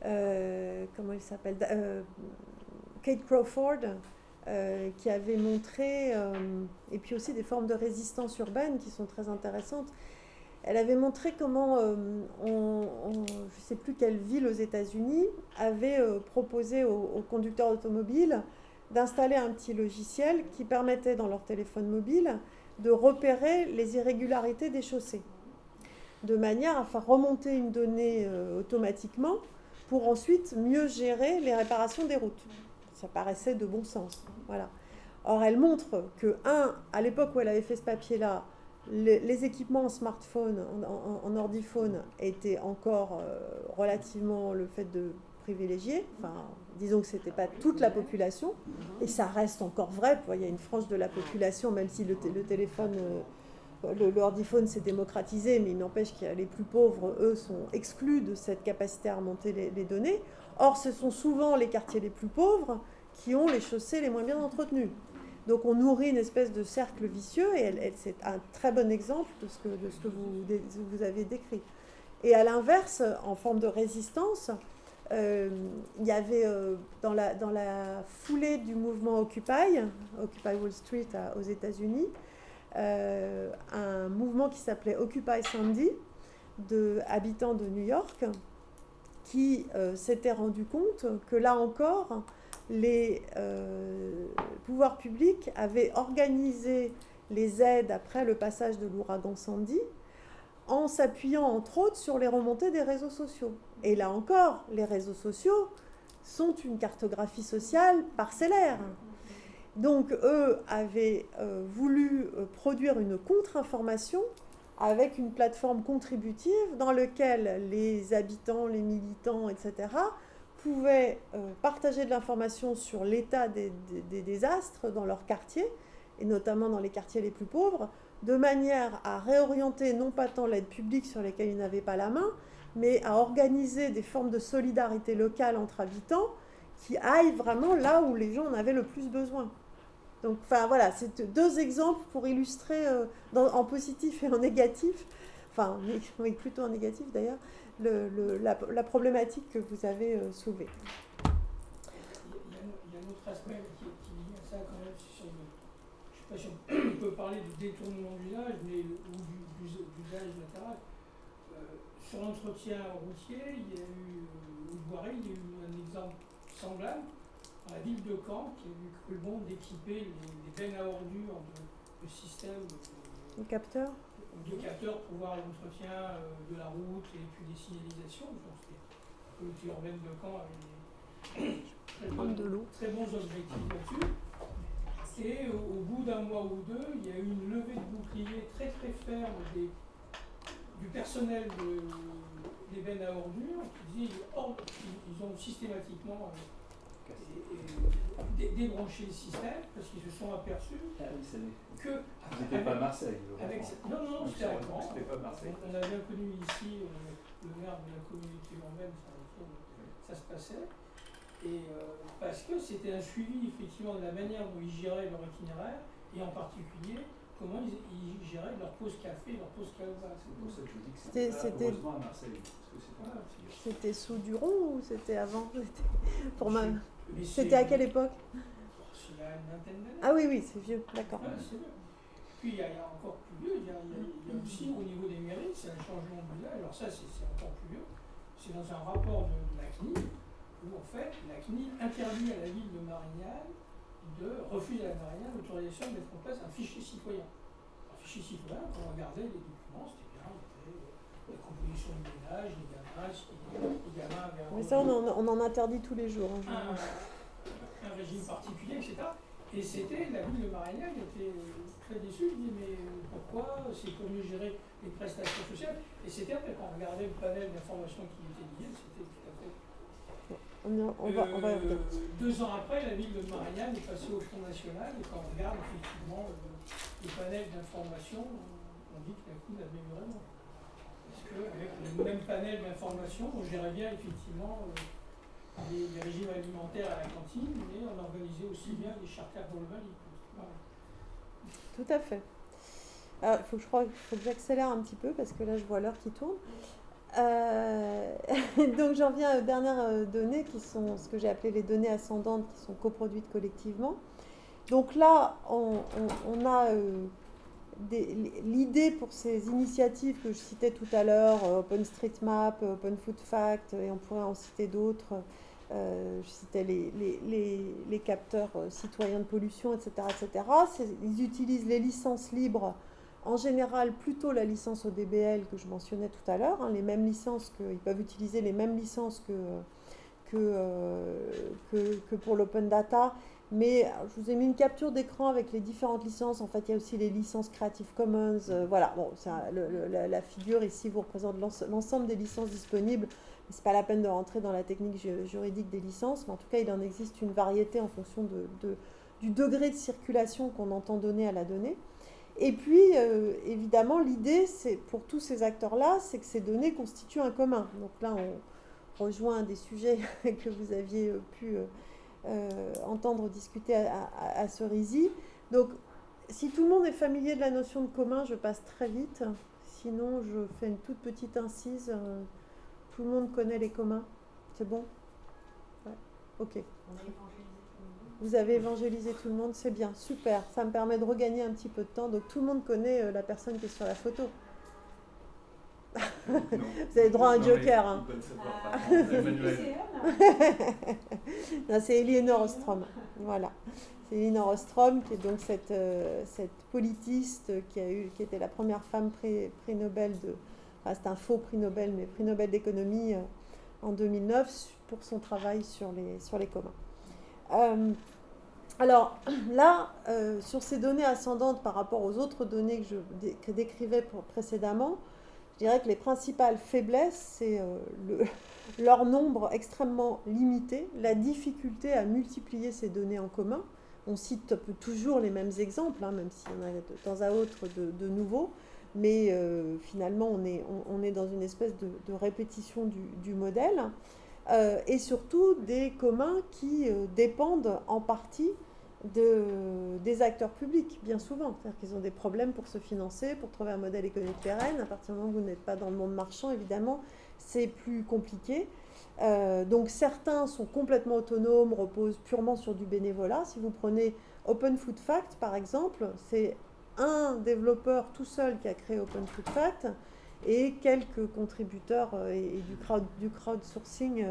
[SPEAKER 1] comment il s'appelle, Kate Crawford, qui avait montré, et puis aussi des formes de résistance urbaine qui sont très intéressantes. Elle avait montré comment, je ne sais plus quelle ville aux États-Unis, avait proposé aux conducteurs automobiles d'installer un petit logiciel qui permettait dans leur téléphone mobile de repérer les irrégularités des chaussées, de manière à faire remonter une donnée automatiquement pour ensuite mieux gérer les réparations des routes. Ça paraissait de bon sens. Voilà. Or, elle montre que, à l'époque où elle avait fait ce papier-là, les équipements en smartphone, en ordiphone, étaient encore relativement le fait de privilégier. Enfin, disons que ce n'était pas toute la population. Et ça reste encore vrai. Il y a une frange de la population, même si le téléphone, l'ordiphone s'est démocratisé, mais il n'empêche que les plus pauvres, eux, sont exclus de cette capacité à remonter les données. Or, ce sont souvent les quartiers les plus pauvres qui ont les chaussées les moins bien entretenues. Donc, on nourrit une espèce de cercle vicieux, et c'est un très bon exemple de ce que vous avez décrit. Et à l'inverse, en forme de résistance, il y avait dans la foulée du mouvement Occupy Wall Street aux États-Unis, un mouvement qui s'appelait Occupy Sandy, habitants de New York, qui s'était rendu compte que là encore, les pouvoirs publics avaient organisé les aides après le passage de l'ouragan Sandy en s'appuyant entre autres sur les remontées des réseaux sociaux. Et là encore, les réseaux sociaux sont une cartographie sociale parcellaire. Donc eux avaient voulu produire une contre-information avec une plateforme contributive dans laquelle les habitants, les militants, etc., pouvaient partager de l'information sur l'état des désastres dans leur quartier, et notamment dans les quartiers les plus pauvres, de manière à réorienter non pas tant l'aide publique sur laquelle ils n'avaient pas la main, mais à organiser des formes de solidarité locale entre habitants qui aillent vraiment là où les gens en avaient le plus besoin. Donc, enfin, voilà, c'est deux exemples pour illustrer en positif et en négatif, enfin, oui, plutôt en négatif d'ailleurs, la problématique que vous avez soulevée.
[SPEAKER 5] Il y a un autre aspect qui est lié à ça quand même, sur je ne sais pas si on peut parler du détournement d'usage, mais ou d'usage latéral. Sur l'entretien routier, il y a eu, vous voyez, il y a eu un exemple semblable dans la ville de Caen qui a eu cru bon d'équiper les bennes à ordures de système
[SPEAKER 1] de capteurs
[SPEAKER 5] pour voir l'entretien de la route et puis des signalisations. La communauté urbaine de Caen avait très bons objectifs là-dessus. Et au bout d'un mois ou deux, il y a eu une levée de bouclier très très ferme du personnel des bennes à ordures qui disait ils ont systématiquement débranché le système parce qu'ils se sont aperçus que...
[SPEAKER 2] Vous n'étiez pas à Marseille.
[SPEAKER 5] Non, c'était à Caen.
[SPEAKER 2] Pas Marseille.
[SPEAKER 5] On a bien connu ici le maire de la communauté urbaine, ça se passait. Et parce que c'était un suivi effectivement de la manière dont ils géraient leur itinéraire et en particulier comment ils géraient leur pause café, leur pause kaoba.
[SPEAKER 2] C'est pour ça que je dis que c'était heureusement à Marseille.
[SPEAKER 1] C'était sous Duron ou c'était avant? C'était à quelle époque?
[SPEAKER 5] Il y a une vingtaine d'années.
[SPEAKER 1] Ah oui, c'est vieux, d'accord.
[SPEAKER 5] C'est vieux. Puis il y a encore plus vieux, il y a aussi au niveau des mairies, c'est un changement d'usage. Alors ça, c'est encore plus vieux. C'est dans un rapport de la CNIL, où en fait, la CNIL interdit à la ville de Marignane refuse à la Marignane l'autorisation de mettre en place un fichier citoyen. Un fichier citoyen, quand on regardait les documents, c'était bien, il y avait la composition du ménage, les gamins avaient
[SPEAKER 1] mais ça, on en interdit tous les jours.
[SPEAKER 5] Un régime particulier, etc. Et c'était, la ville de Marignane était très déçue, elle disait mais pourquoi c'est pour mieux gérer les prestations sociales. Et c'était après, quand on regardait le panel d'informations qui était lié, c'était tout à fait.
[SPEAKER 1] On va y revenir.
[SPEAKER 5] 2 ans après, la ville de Marignane est passée au Front National, et quand on regarde effectivement les panels d'information, on dit que la coût amélioré vraiment. Parce qu'avec le même panel d'information, on gérait bien effectivement les régimes alimentaires à la cantine, mais on organisait aussi bien les charters pour le Mali. Voilà.
[SPEAKER 1] Tout à fait. Alors, faut que j'accélère un petit peu parce que là, je vois l'heure qui tourne. Donc, j'en viens aux dernières données qui sont ce que j'ai appelé les données ascendantes qui sont coproduites collectivement. Donc là, on a l'idée pour ces initiatives que je citais tout à l'heure, OpenStreetMap, OpenFoodFact, et on pourrait en citer d'autres. Je citais les capteurs citoyens de pollution, etc. etc. Ils utilisent les licences libres, en général plutôt la licence ODBL que je mentionnais tout à l'heure, hein, les mêmes licences ils peuvent utiliser les mêmes licences que pour l'open data. Mais je vous ai mis une capture d'écran avec les différentes licences. En fait, il y a aussi les licences Creative Commons. Voilà, bon, la figure ici vous représente l'ensemble des licences disponibles. Ce n'est pas la peine de rentrer dans la technique juridique des licences, mais en tout cas, il en existe une variété en fonction du degré de circulation qu'on entend donner à la donnée. Et puis, évidemment, l'idée, c'est pour tous ces acteurs-là, c'est que ces données constituent un commun. Donc là, on rejoint un des sujets que vous aviez pu entendre discuter à Cerisy. Donc, si tout le monde est familier de la notion de commun, je passe très vite. Sinon, je fais une toute petite incise. Tout le monde connaît les communs. C'est bon? Ouais. Ok. Vous avez évangélisé tout le monde, c'est bien, super. Ça me permet de regagner un petit peu de temps. Donc, tout le monde connaît la personne qui est sur la photo. Vous avez droit à un joker. Hein. Non, c'est Elinor Ostrom. Voilà. C'est Elinor Ostrom qui est donc cette politiste qui était la première femme prix Nobel c'est un faux prix Nobel, mais prix Nobel d'économie en 2009 pour son travail sur les communs. Alors là, sur ces données ascendantes par rapport aux autres données que je décrivais précédemment, je dirais que les principales faiblesses, c'est leur nombre extrêmement limité, la difficulté à multiplier ces données en commun. On cite toujours les mêmes exemples, hein, même s'il y en a de temps à autre de nouveaux, mais finalement on est dans une espèce de répétition du modèle, et surtout des communs qui dépendent en partie des acteurs publics, bien souvent. C'est-à-dire qu'ils ont des problèmes pour se financer, pour trouver un modèle économique pérenne. À partir du moment où vous n'êtes pas dans le monde marchand, évidemment, c'est plus compliqué. Donc certains sont complètement autonomes, reposent purement sur du bénévolat. Si vous prenez OpenFoodFact, par exemple, c'est un développeur tout seul qui a créé OpenFoodFact et quelques contributeurs et du crowdsourcing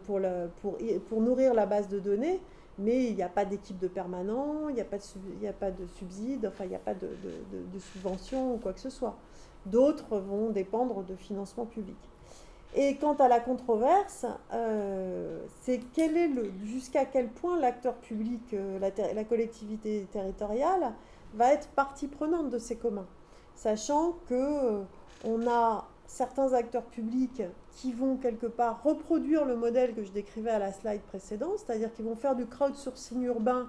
[SPEAKER 1] pour nourrir la base de données. Mais il n'y a pas d'équipe de permanent, il n'y a pas de subside, enfin il n'y a pas de subvention ou quoi que ce soit. D'autres vont dépendre de financement public. Et quant à la controverse, c'est jusqu'à quel point l'acteur public, la collectivité territoriale, va être partie prenante de ces communs. Sachant qu'on a certains acteurs publics qui vont quelque part reproduire le modèle que je décrivais à la slide précédente, c'est-à-dire qu'ils vont faire du crowdsourcing urbain,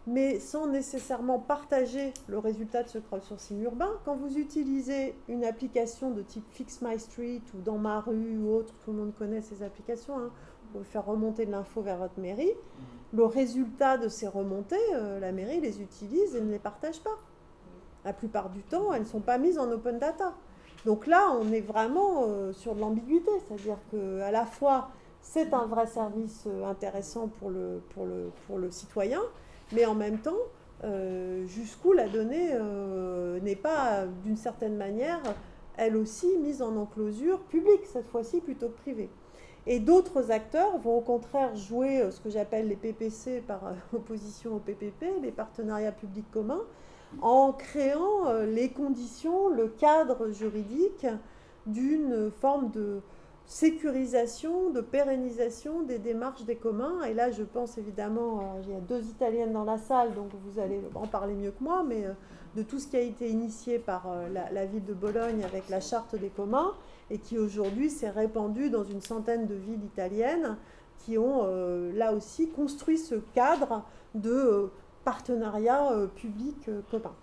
[SPEAKER 1] mais sans nécessairement partager le résultat de ce crowdsourcing urbain. Quand vous utilisez une application de type Fix My Street ou Dans ma rue ou autre, tout le monde connaît ces applications, hein, vous pouvez faire remonter de l'info vers votre mairie. Le résultat de ces remontées, la mairie les utilise et ne les partage pas. La plupart du temps, elles ne sont pas mises en open data. Donc là, on est vraiment sur de l'ambiguïté, c'est-à-dire qu'à la fois, c'est un vrai service intéressant pour le citoyen, mais en même temps, jusqu'où la donnée n'est pas, d'une certaine manière, elle aussi mise en enclosure publique, cette fois-ci plutôt que privée. Et d'autres acteurs vont au contraire jouer ce que j'appelle les PPC par opposition au PPP, les partenariats publics communs, en créant les conditions, le cadre juridique d'une forme de sécurisation, de pérennisation des démarches des communs. Et là, je pense évidemment, il y a 2 Italiennes dans la salle, donc vous allez en parler mieux que moi, mais de tout ce qui a été initié par la ville de Bologne avec la charte des communs, et qui aujourd'hui s'est répandu dans une centaine de villes italiennes, qui ont là aussi construit ce cadre de partenariat public commun.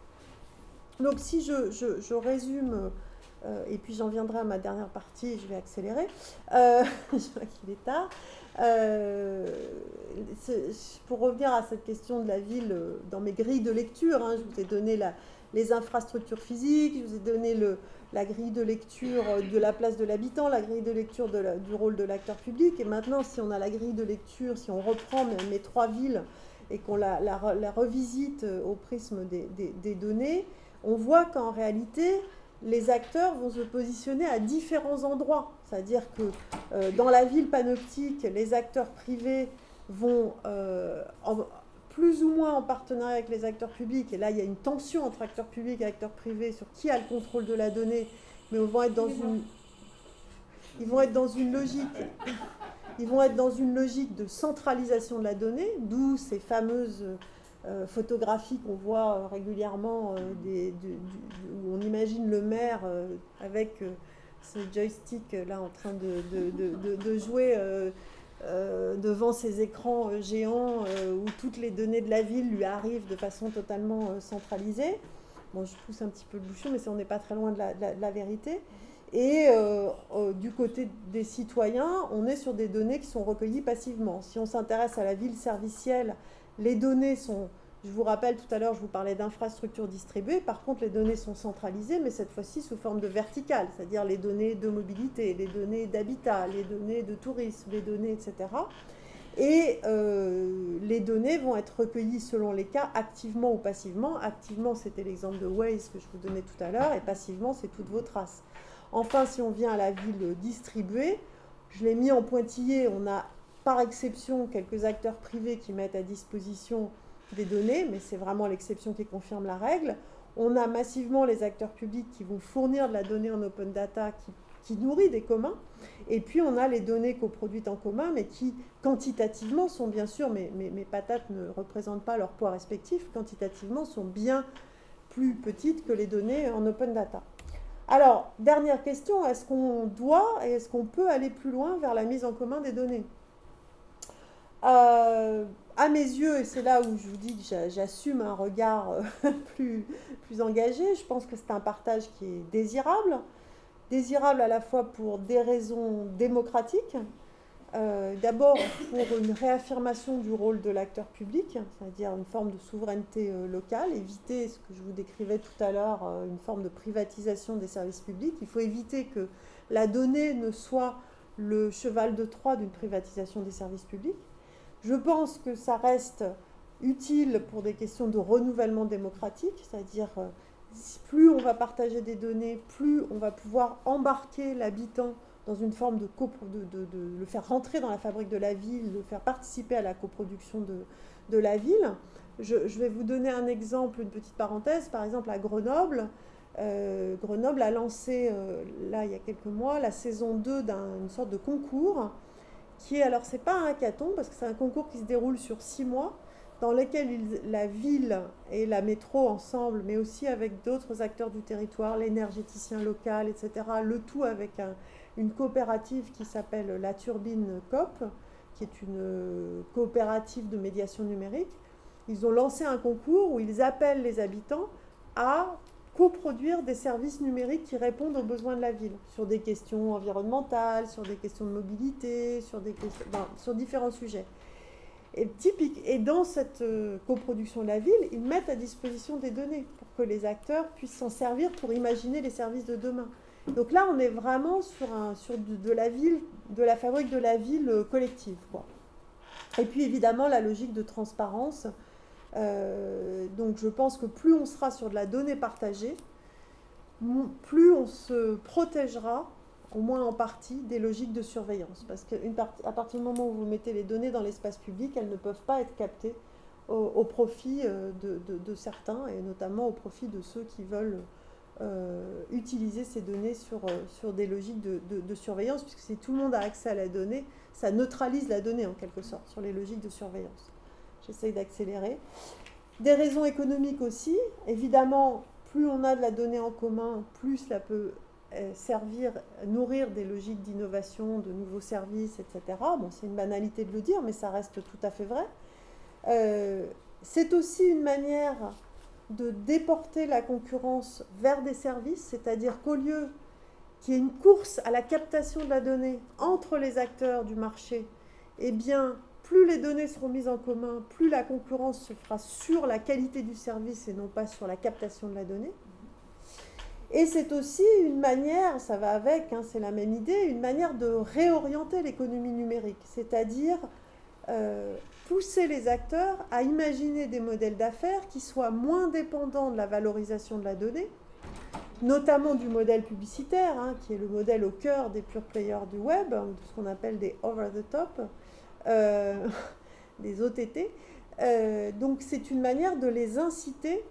[SPEAKER 1] Donc si je résume, et puis j'en viendrai à ma dernière partie, je vais accélérer, je vois qu'il est tard. Pour revenir à cette question de la ville, dans mes grilles de lecture, je vous ai donné les infrastructures physiques, je vous ai donné la grille de lecture de la place de l'habitant, la grille de lecture du rôle de l'acteur public. Et maintenant, si on a la grille de lecture, si on reprend mes 3 villes et qu'on la revisite au prisme des données, on voit qu'en réalité, les acteurs vont se positionner à différents endroits. C'est-à-dire que dans la ville panoptique, les acteurs privés vont plus ou moins en partenariat avec les acteurs publics. Et là, il y a une tension entre acteurs publics et acteurs privés sur qui a le contrôle de la donnée. Mais ils vont être dans une logique de centralisation de la donnée, d'où ces fameuses photographies qu'on voit régulièrement, où on imagine le maire avec ce joystick là en train de jouer devant ces écrans géants où toutes les données de la ville lui arrivent de façon totalement centralisée. Bon, je pousse un petit peu le bouchon, mais on n'est pas très loin de la vérité. Et du côté des citoyens, on est sur des données qui sont recueillies passivement. Si on s'intéresse à la ville servicielle, les données sont, je vous rappelle tout à l'heure, je vous parlais d'infrastructures distribuées, par contre les données sont centralisées, mais cette fois-ci sous forme de verticale, c'est-à-dire les données de mobilité, les données d'habitat, les données de tourisme, les données, etc. Et les données vont être recueillies selon les cas, activement ou passivement. Activement, c'était l'exemple de Waze que je vous donnais tout à l'heure, et passivement, c'est toutes vos traces. Enfin, si on vient à la ville distribuée, je l'ai mis en pointillé, on a par exception quelques acteurs privés qui mettent à disposition des données, mais c'est vraiment l'exception qui confirme la règle. On a massivement les acteurs publics qui vont fournir de la donnée en open data qui nourrit des communs. Et puis on a les données coproduites en commun, mais qui quantitativement sont bien sûr, mes patates ne représentent pas leur poids respectif, quantitativement sont bien plus petites que les données en open data. Alors, dernière question, est-ce qu'on doit et est-ce qu'on peut aller plus loin vers la mise en commun des données ? À mes yeux, et c'est là où je vous dis que j'assume un regard plus engagé, je pense que c'est un partage qui est désirable à la fois pour des raisons démocratiques, d'abord pour une réaffirmation du rôle de l'acteur public, c'est-à-dire une forme de souveraineté locale, éviter ce que je vous décrivais tout à l'heure, une forme de privatisation des services publics. Il faut éviter que la donnée ne soit le cheval de Troie d'une privatisation des services publics. Je pense que ça reste utile pour des questions de renouvellement démocratique, c'est-à-dire plus on va partager des données, plus on va pouvoir embarquer l'habitant dans une forme de le faire rentrer dans la fabrique de la ville, le faire participer à la coproduction de la ville. Je vais vous donner un exemple, une petite parenthèse. Par exemple, à Grenoble, Grenoble a lancé, là, il y a quelques mois, la saison 2 d'une sorte de concours qui est, alors c'est pas un hackathon, parce que c'est un concours qui se déroule sur 6 mois, dans lequel la ville et la métro ensemble, mais aussi avec d'autres acteurs du territoire, l'énergéticien local, etc., le tout avec une coopérative qui s'appelle La Turbine Coop, qui est une coopérative de médiation numérique. Ils ont lancé un concours où ils appellent les habitants à coproduire des services numériques qui répondent aux besoins de la ville, sur des questions environnementales, sur des questions de mobilité, sur différents sujets. Et dans cette coproduction de la ville, ils mettent à disposition des données pour que les acteurs puissent s'en servir pour imaginer les services de demain. Donc là, on est vraiment sur de la ville, de la fabrique de la ville collective, quoi. Et puis évidemment, la logique de transparence. Donc je pense que plus on sera sur de la donnée partagée, plus on se protégera, au moins en partie, des logiques de surveillance. Parce qu'à partir du moment où vous mettez les données dans l'espace public, elles ne peuvent pas être captées au profit de certains, et notamment au profit de ceux qui veulent utiliser ces données sur des logiques de surveillance, puisque si tout le monde a accès à la donnée, ça neutralise la donnée en quelque sorte sur les logiques de surveillance. J'essaye d'accélérer. Des raisons économiques aussi. Évidemment, plus on a de la donnée en commun, plus ça peut nourrir des logiques d'innovation, de nouveaux services, etc. Bon, c'est une banalité de le dire, mais ça reste tout à fait vrai. C'est aussi une manière de déporter la concurrence vers des services, c'est-à-dire qu'au lieu qu'il y ait une course à la captation de la donnée entre les acteurs du marché, eh bien, plus les données seront mises en commun, plus la concurrence se fera sur la qualité du service et non pas sur la captation de la donnée. Et c'est aussi une manière, ça va avec, hein, c'est la même idée, une manière de réorienter l'économie numérique, c'est-à-dire pousser les acteurs à imaginer des modèles d'affaires qui soient moins dépendants de la valorisation de la donnée, notamment du modèle publicitaire, hein, qui est le modèle au cœur des pure players du web, de ce qu'on appelle des over-the-top, des OTT. Donc c'est une manière de les inciter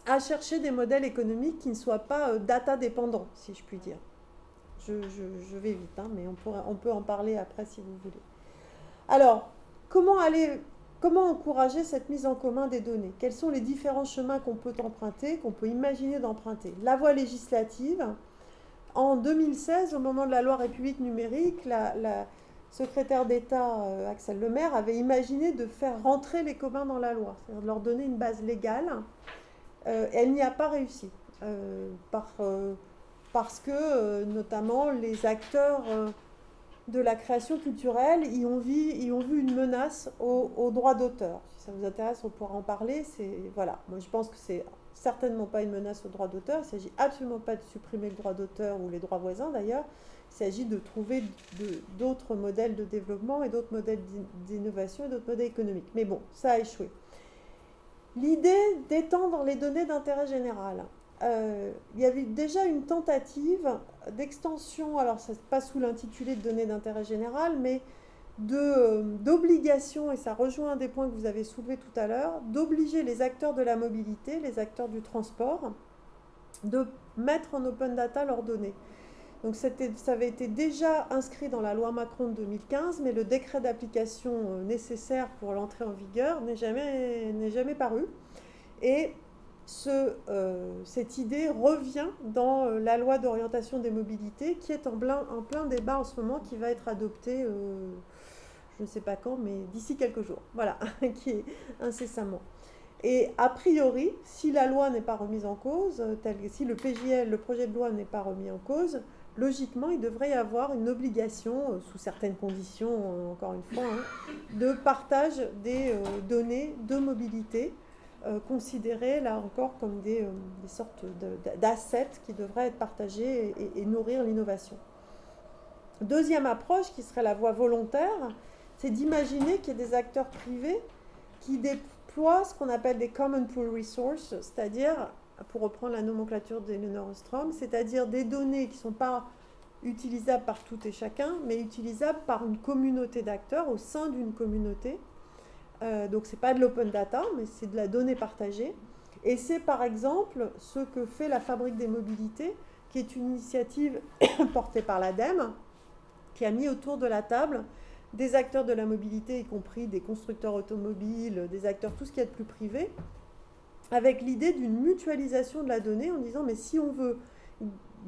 [SPEAKER 1] à chercher des modèles économiques qui ne soient pas data dépendants, si je puis dire. Je vais vite, hein, mais on peut en parler après si vous voulez. Alors, comment encourager cette mise en commun des données? Quels sont les différents chemins qu'on peut emprunter, qu'on peut imaginer d'emprunter? La voie législative. En 2016, au moment de la loi République numérique, la secrétaire d'État Axel Lemaire avait imaginé de faire rentrer les communs dans la loi, c'est-à-dire de leur donner une base légale. Elle n'y a pas réussi, parce que notamment les acteurs de la création culturelle y ont vu une menace au droit d'auteur. Si ça vous intéresse, on pourra en parler. Voilà. Moi, je pense que c'est certainement pas une menace au droit d'auteur. Il ne s'agit absolument pas de supprimer le droit d'auteur ou les droits voisins d'ailleurs. Il s'agit de trouver d'autres modèles de développement et d'autres modèles d'innovation et d'autres modèles économiques. Mais bon, ça a échoué. L'idée d'étendre les données d'intérêt général. Il y avait déjà une tentative d'extension, alors ça pas sous l'intitulé de données d'intérêt général, mais d'obligation, et ça rejoint un des points que vous avez soulevés tout à l'heure, d'obliger les acteurs de la mobilité, les acteurs du transport, de mettre en open data leurs données. Donc ça avait été déjà inscrit dans la loi Macron de 2015, mais le décret d'application nécessaire pour l'entrée en vigueur n'est jamais paru. Et cette idée revient dans la loi d'orientation des mobilités, qui est en plein débat en ce moment, qui va être adoptée, je ne sais pas quand, mais d'ici quelques jours. Voilà, qui est incessamment. Et a priori, si la loi n'est pas remise en cause, si le PJL, le projet de loi n'est pas remis en cause, logiquement, il devrait y avoir une obligation, sous certaines conditions, encore une fois, hein, de partage des données de mobilité, considérées là encore comme des sortes d'assets qui devraient être partagés et nourrir l'innovation. Deuxième approche, qui serait la voie volontaire, c'est d'imaginer qu'il y a des acteurs privés qui déploient ce qu'on appelle des Common Pool Resources, c'est-à-dire, pour reprendre la nomenclature d'Elinor Ostrom, c'est-à-dire des données qui ne sont pas utilisables par tout et chacun, mais utilisables par une communauté d'acteurs au sein d'une communauté. Donc ce n'est pas de l'open data, mais c'est de la donnée partagée. Et c'est par exemple ce que fait la Fabrique des mobilités, qui est une initiative portée par l'ADEME, qui a mis autour de la table des acteurs de la mobilité, y compris des constructeurs automobiles, des acteurs, tout ce qui est de plus privé, avec l'idée d'une mutualisation de la donnée en disant mais si on veut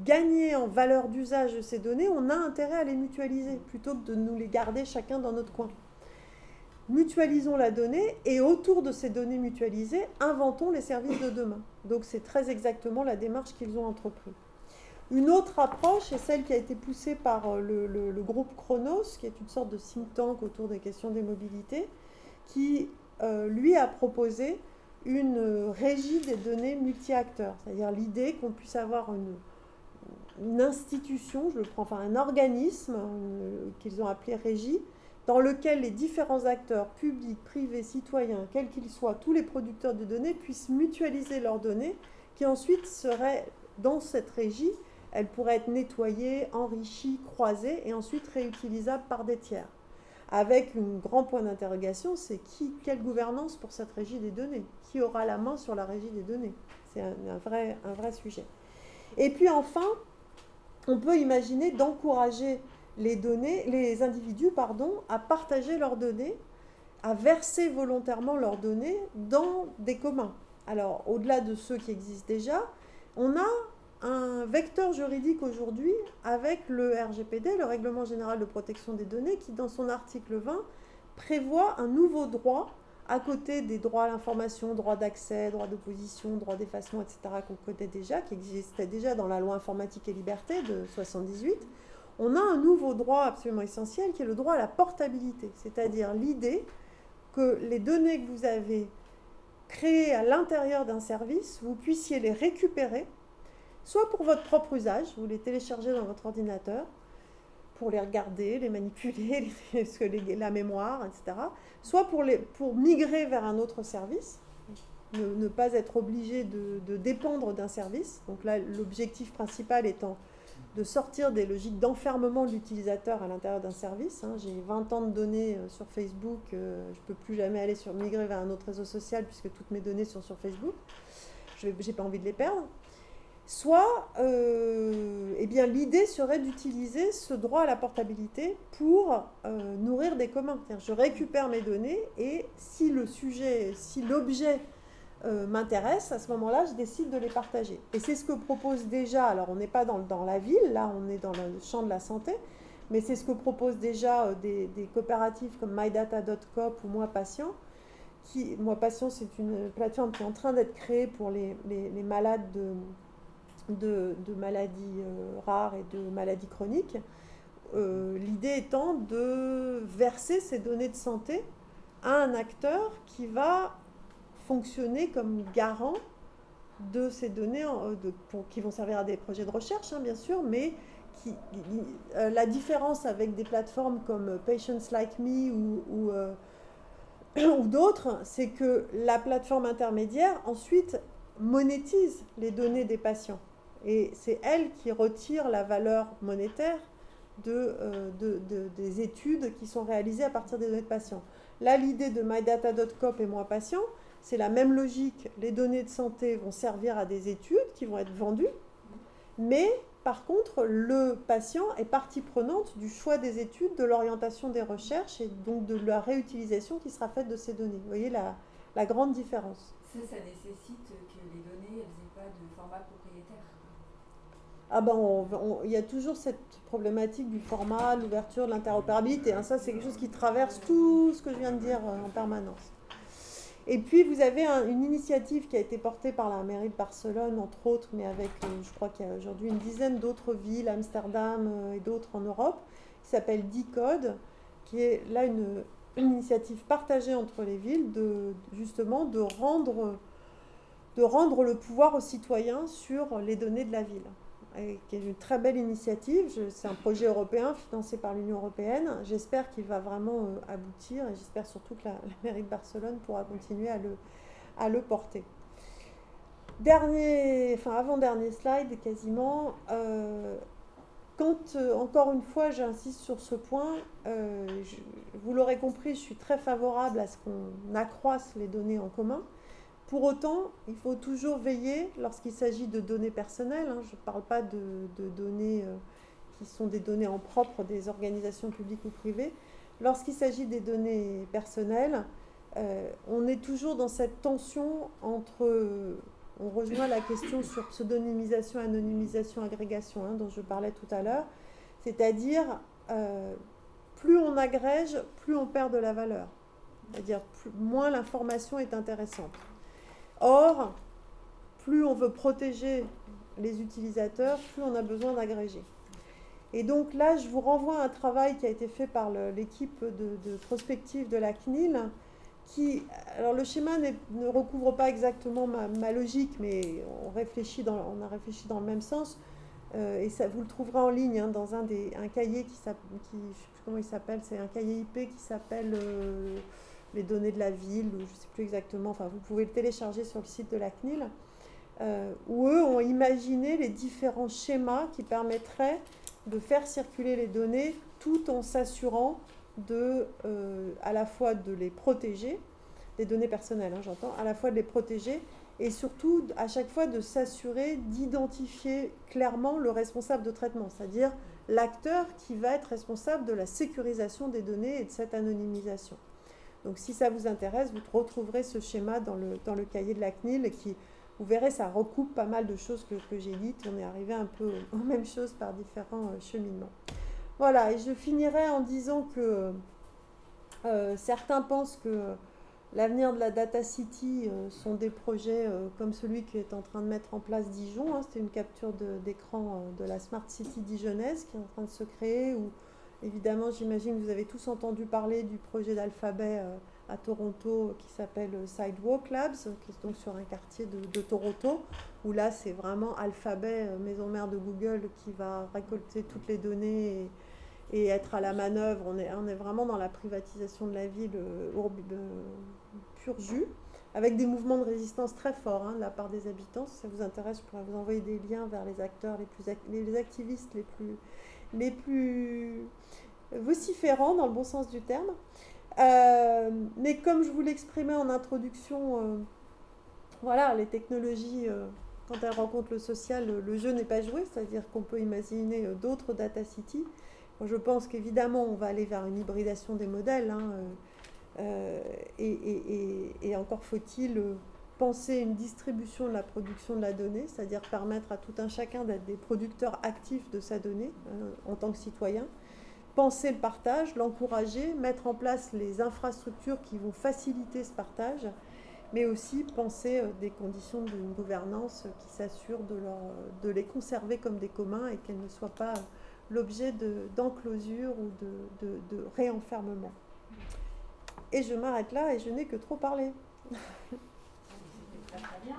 [SPEAKER 1] gagner en valeur d'usage de ces données, on a intérêt à les mutualiser plutôt que de nous les garder chacun dans notre coin. Mutualisons la donnée et autour de ces données mutualisées, inventons les services de demain. Donc c'est très exactement la démarche qu'ils ont entreprise. Une autre approche est celle qui a été poussée par le groupe Chronos, qui est une sorte de think tank autour des questions des mobilités, qui lui a proposé une régie des données multi-acteurs, c'est-à-dire l'idée qu'on puisse avoir une institution, un organisme qu'ils ont appelé régie, dans lequel les différents acteurs, publics, privés, citoyens, quels qu'ils soient, tous les producteurs de données, puissent mutualiser leurs données, qui ensuite seraient dans cette régie, elles pourraient être nettoyées, enrichies, croisées, et ensuite réutilisables par des tiers. Avec un grand point d'interrogation, c'est quelle gouvernance pour cette régie des données? Qui aura la main sur la régie des données? C'est un vrai sujet. Et puis enfin, on peut imaginer d'encourager les individus à partager leurs données, à verser volontairement leurs données dans des communs. Alors, au-delà de ceux qui existent déjà, on a un vecteur juridique aujourd'hui avec le RGPD, le Règlement général de protection des données, qui dans son article 20 prévoit un nouveau droit à côté des droits à l'information, droit d'accès, droit d'opposition, droit d'effacement, etc., qu'on connaît déjà, qui existait déjà dans la loi informatique et liberté de 78. On a un nouveau droit absolument essentiel qui est le droit à la portabilité, c'est-à-dire l'idée que les données que vous avez créées à l'intérieur d'un service, vous puissiez les récupérer, soit pour votre propre usage, vous les téléchargez dans votre ordinateur, pour les regarder, les manipuler, la mémoire, etc., soit pour migrer vers un autre service, ne pas être obligé de dépendre d'un service. Donc là, l'objectif principal étant de sortir des logiques d'enfermement de l'utilisateur à l'intérieur d'un service. J'ai 20 ans de données sur Facebook, je ne peux plus jamais aller migrer vers un autre réseau social puisque toutes mes données sont sur Facebook. Je n'ai pas envie de les perdre. Soit, eh bien, l'idée serait d'utiliser ce droit à la portabilité pour nourrir des communs. C'est-à-dire, je récupère mes données et si l'objet m'intéresse, à ce moment-là, je décide de les partager. Et c'est ce que propose déjà, alors on n'est pas dans la ville, là on est dans le champ de la santé, mais c'est ce que proposent déjà des coopératives comme MyData.coop ou Moi Patient. Moi Patient, c'est une plateforme qui est en train d'être créée pour les malades de maladies rares et de maladies chroniques. L'idée étant de verser ces données de santé à un acteur qui va fonctionner comme garant de ces données qui vont servir à des projets de recherche, bien sûr, mais la différence avec des plateformes comme Patients Like Me ou d'autres, c'est que la plateforme intermédiaire ensuite monétise les données des patients. Et c'est elle qui retire la valeur monétaire des études qui sont réalisées à partir des données de patients. Là, l'idée de MyData.coop et Moi Patient, c'est la même logique. Les données de santé vont servir à des études qui vont être vendues, mais par contre, le patient est partie prenante du choix des études, de l'orientation des recherches et donc de la réutilisation qui sera faite de ces données. Vous voyez la grande différence.
[SPEAKER 6] Ça nécessite que les données n'aient pas de format propriétaire.
[SPEAKER 1] Il y a toujours cette problématique du format, de l'ouverture, de l'interopérabilité. Ça, c'est quelque chose qui traverse tout ce que je viens de dire en permanence. Et puis, vous avez une initiative qui a été portée par la mairie de Barcelone, entre autres, mais avec, je crois qu'il y a aujourd'hui une dizaine d'autres villes, Amsterdam et d'autres en Europe, qui s'appelle Decode, qui est là une initiative partagée entre les villes, justement de rendre le pouvoir aux citoyens sur les données de la ville. Et qui est une très belle initiative. C'est un projet européen financé par l'Union européenne. J'espère qu'il va vraiment aboutir et j'espère surtout que la mairie de Barcelone pourra continuer à le porter. Avant-dernier slide quasiment. Encore une fois, j'insiste sur ce point, vous l'aurez compris, je suis très favorable à ce qu'on accroisse les données en commun. Pour autant, il faut toujours veiller, lorsqu'il s'agit de données personnelles, je ne parle pas de données qui sont des données en propre des organisations publiques ou privées, lorsqu'il s'agit des données personnelles, on est toujours dans cette tension on rejoint la question sur pseudonymisation, anonymisation, agrégation, dont je parlais tout à l'heure, c'est-à-dire plus on agrège, plus on perd de la valeur, c'est-à-dire moins l'information est intéressante. Or, plus on veut protéger les utilisateurs, plus on a besoin d'agréger. Et donc là, je vous renvoie à un travail qui a été fait par l'équipe de prospective de la CNIL, alors le schéma ne recouvre pas exactement ma logique, mais on a réfléchi dans le même sens, et ça, vous le trouverez en ligne dans un cahier je ne sais plus comment il s'appelle, c'est un cahier IP qui s'appelle... les données de la ville, ou je ne sais plus exactement, vous pouvez le télécharger sur le site de la CNIL, où eux ont imaginé les différents schémas qui permettraient de faire circuler les données tout en s'assurant à la fois de les protéger, des données personnelles, j'entends, à la fois de les protéger et surtout à chaque fois de s'assurer d'identifier clairement le responsable de traitement, c'est-à-dire l'acteur qui va être responsable de la sécurisation des données et de cette anonymisation. Donc si ça vous intéresse, vous retrouverez ce schéma dans le cahier de la CNIL qui vous verrez, ça recoupe pas mal de choses que j'ai dites. On est arrivé un peu aux mêmes choses par différents cheminements. Voilà, et je finirai en disant que certains pensent que l'avenir de la Data City sont des projets comme celui qui est en train de mettre en place Dijon. C'était une capture d'écran de la Smart City dijonnaise qui est en train de se créer. Où, évidemment, j'imagine que vous avez tous entendu parler du projet d'Alphabet à Toronto qui s'appelle Sidewalk Labs, qui est donc sur un quartier de Toronto, où là, c'est vraiment Alphabet, maison mère de Google, qui va récolter toutes les données et être à la manœuvre. On est vraiment dans la privatisation de la ville pur jus, avec des mouvements de résistance très forts de la part des habitants. Si ça vous intéresse, je pourrais vous envoyer des liens vers les acteurs, les activistes les plus vociférants, dans le bon sens du terme. Mais comme je vous l'exprimais en introduction, voilà, les technologies, quand elles rencontrent le social, le jeu n'est pas joué, c'est-à-dire qu'on peut imaginer d'autres data cities. Je pense qu'évidemment, on va aller vers une hybridation des modèles, et encore faut-il penser une distribution de la production de la donnée, c'est-à-dire permettre à tout un chacun d'être des producteurs actifs de sa donnée en tant que citoyen, penser le partage, l'encourager, mettre en place les infrastructures qui vont faciliter ce partage, mais aussi penser des conditions d'une gouvernance qui s'assure de les conserver comme des communs et qu'elles ne soient pas l'objet d'enclosure ou de réenfermement. Et je m'arrête là et je n'ai que trop parlé.
[SPEAKER 4] C'est très bien.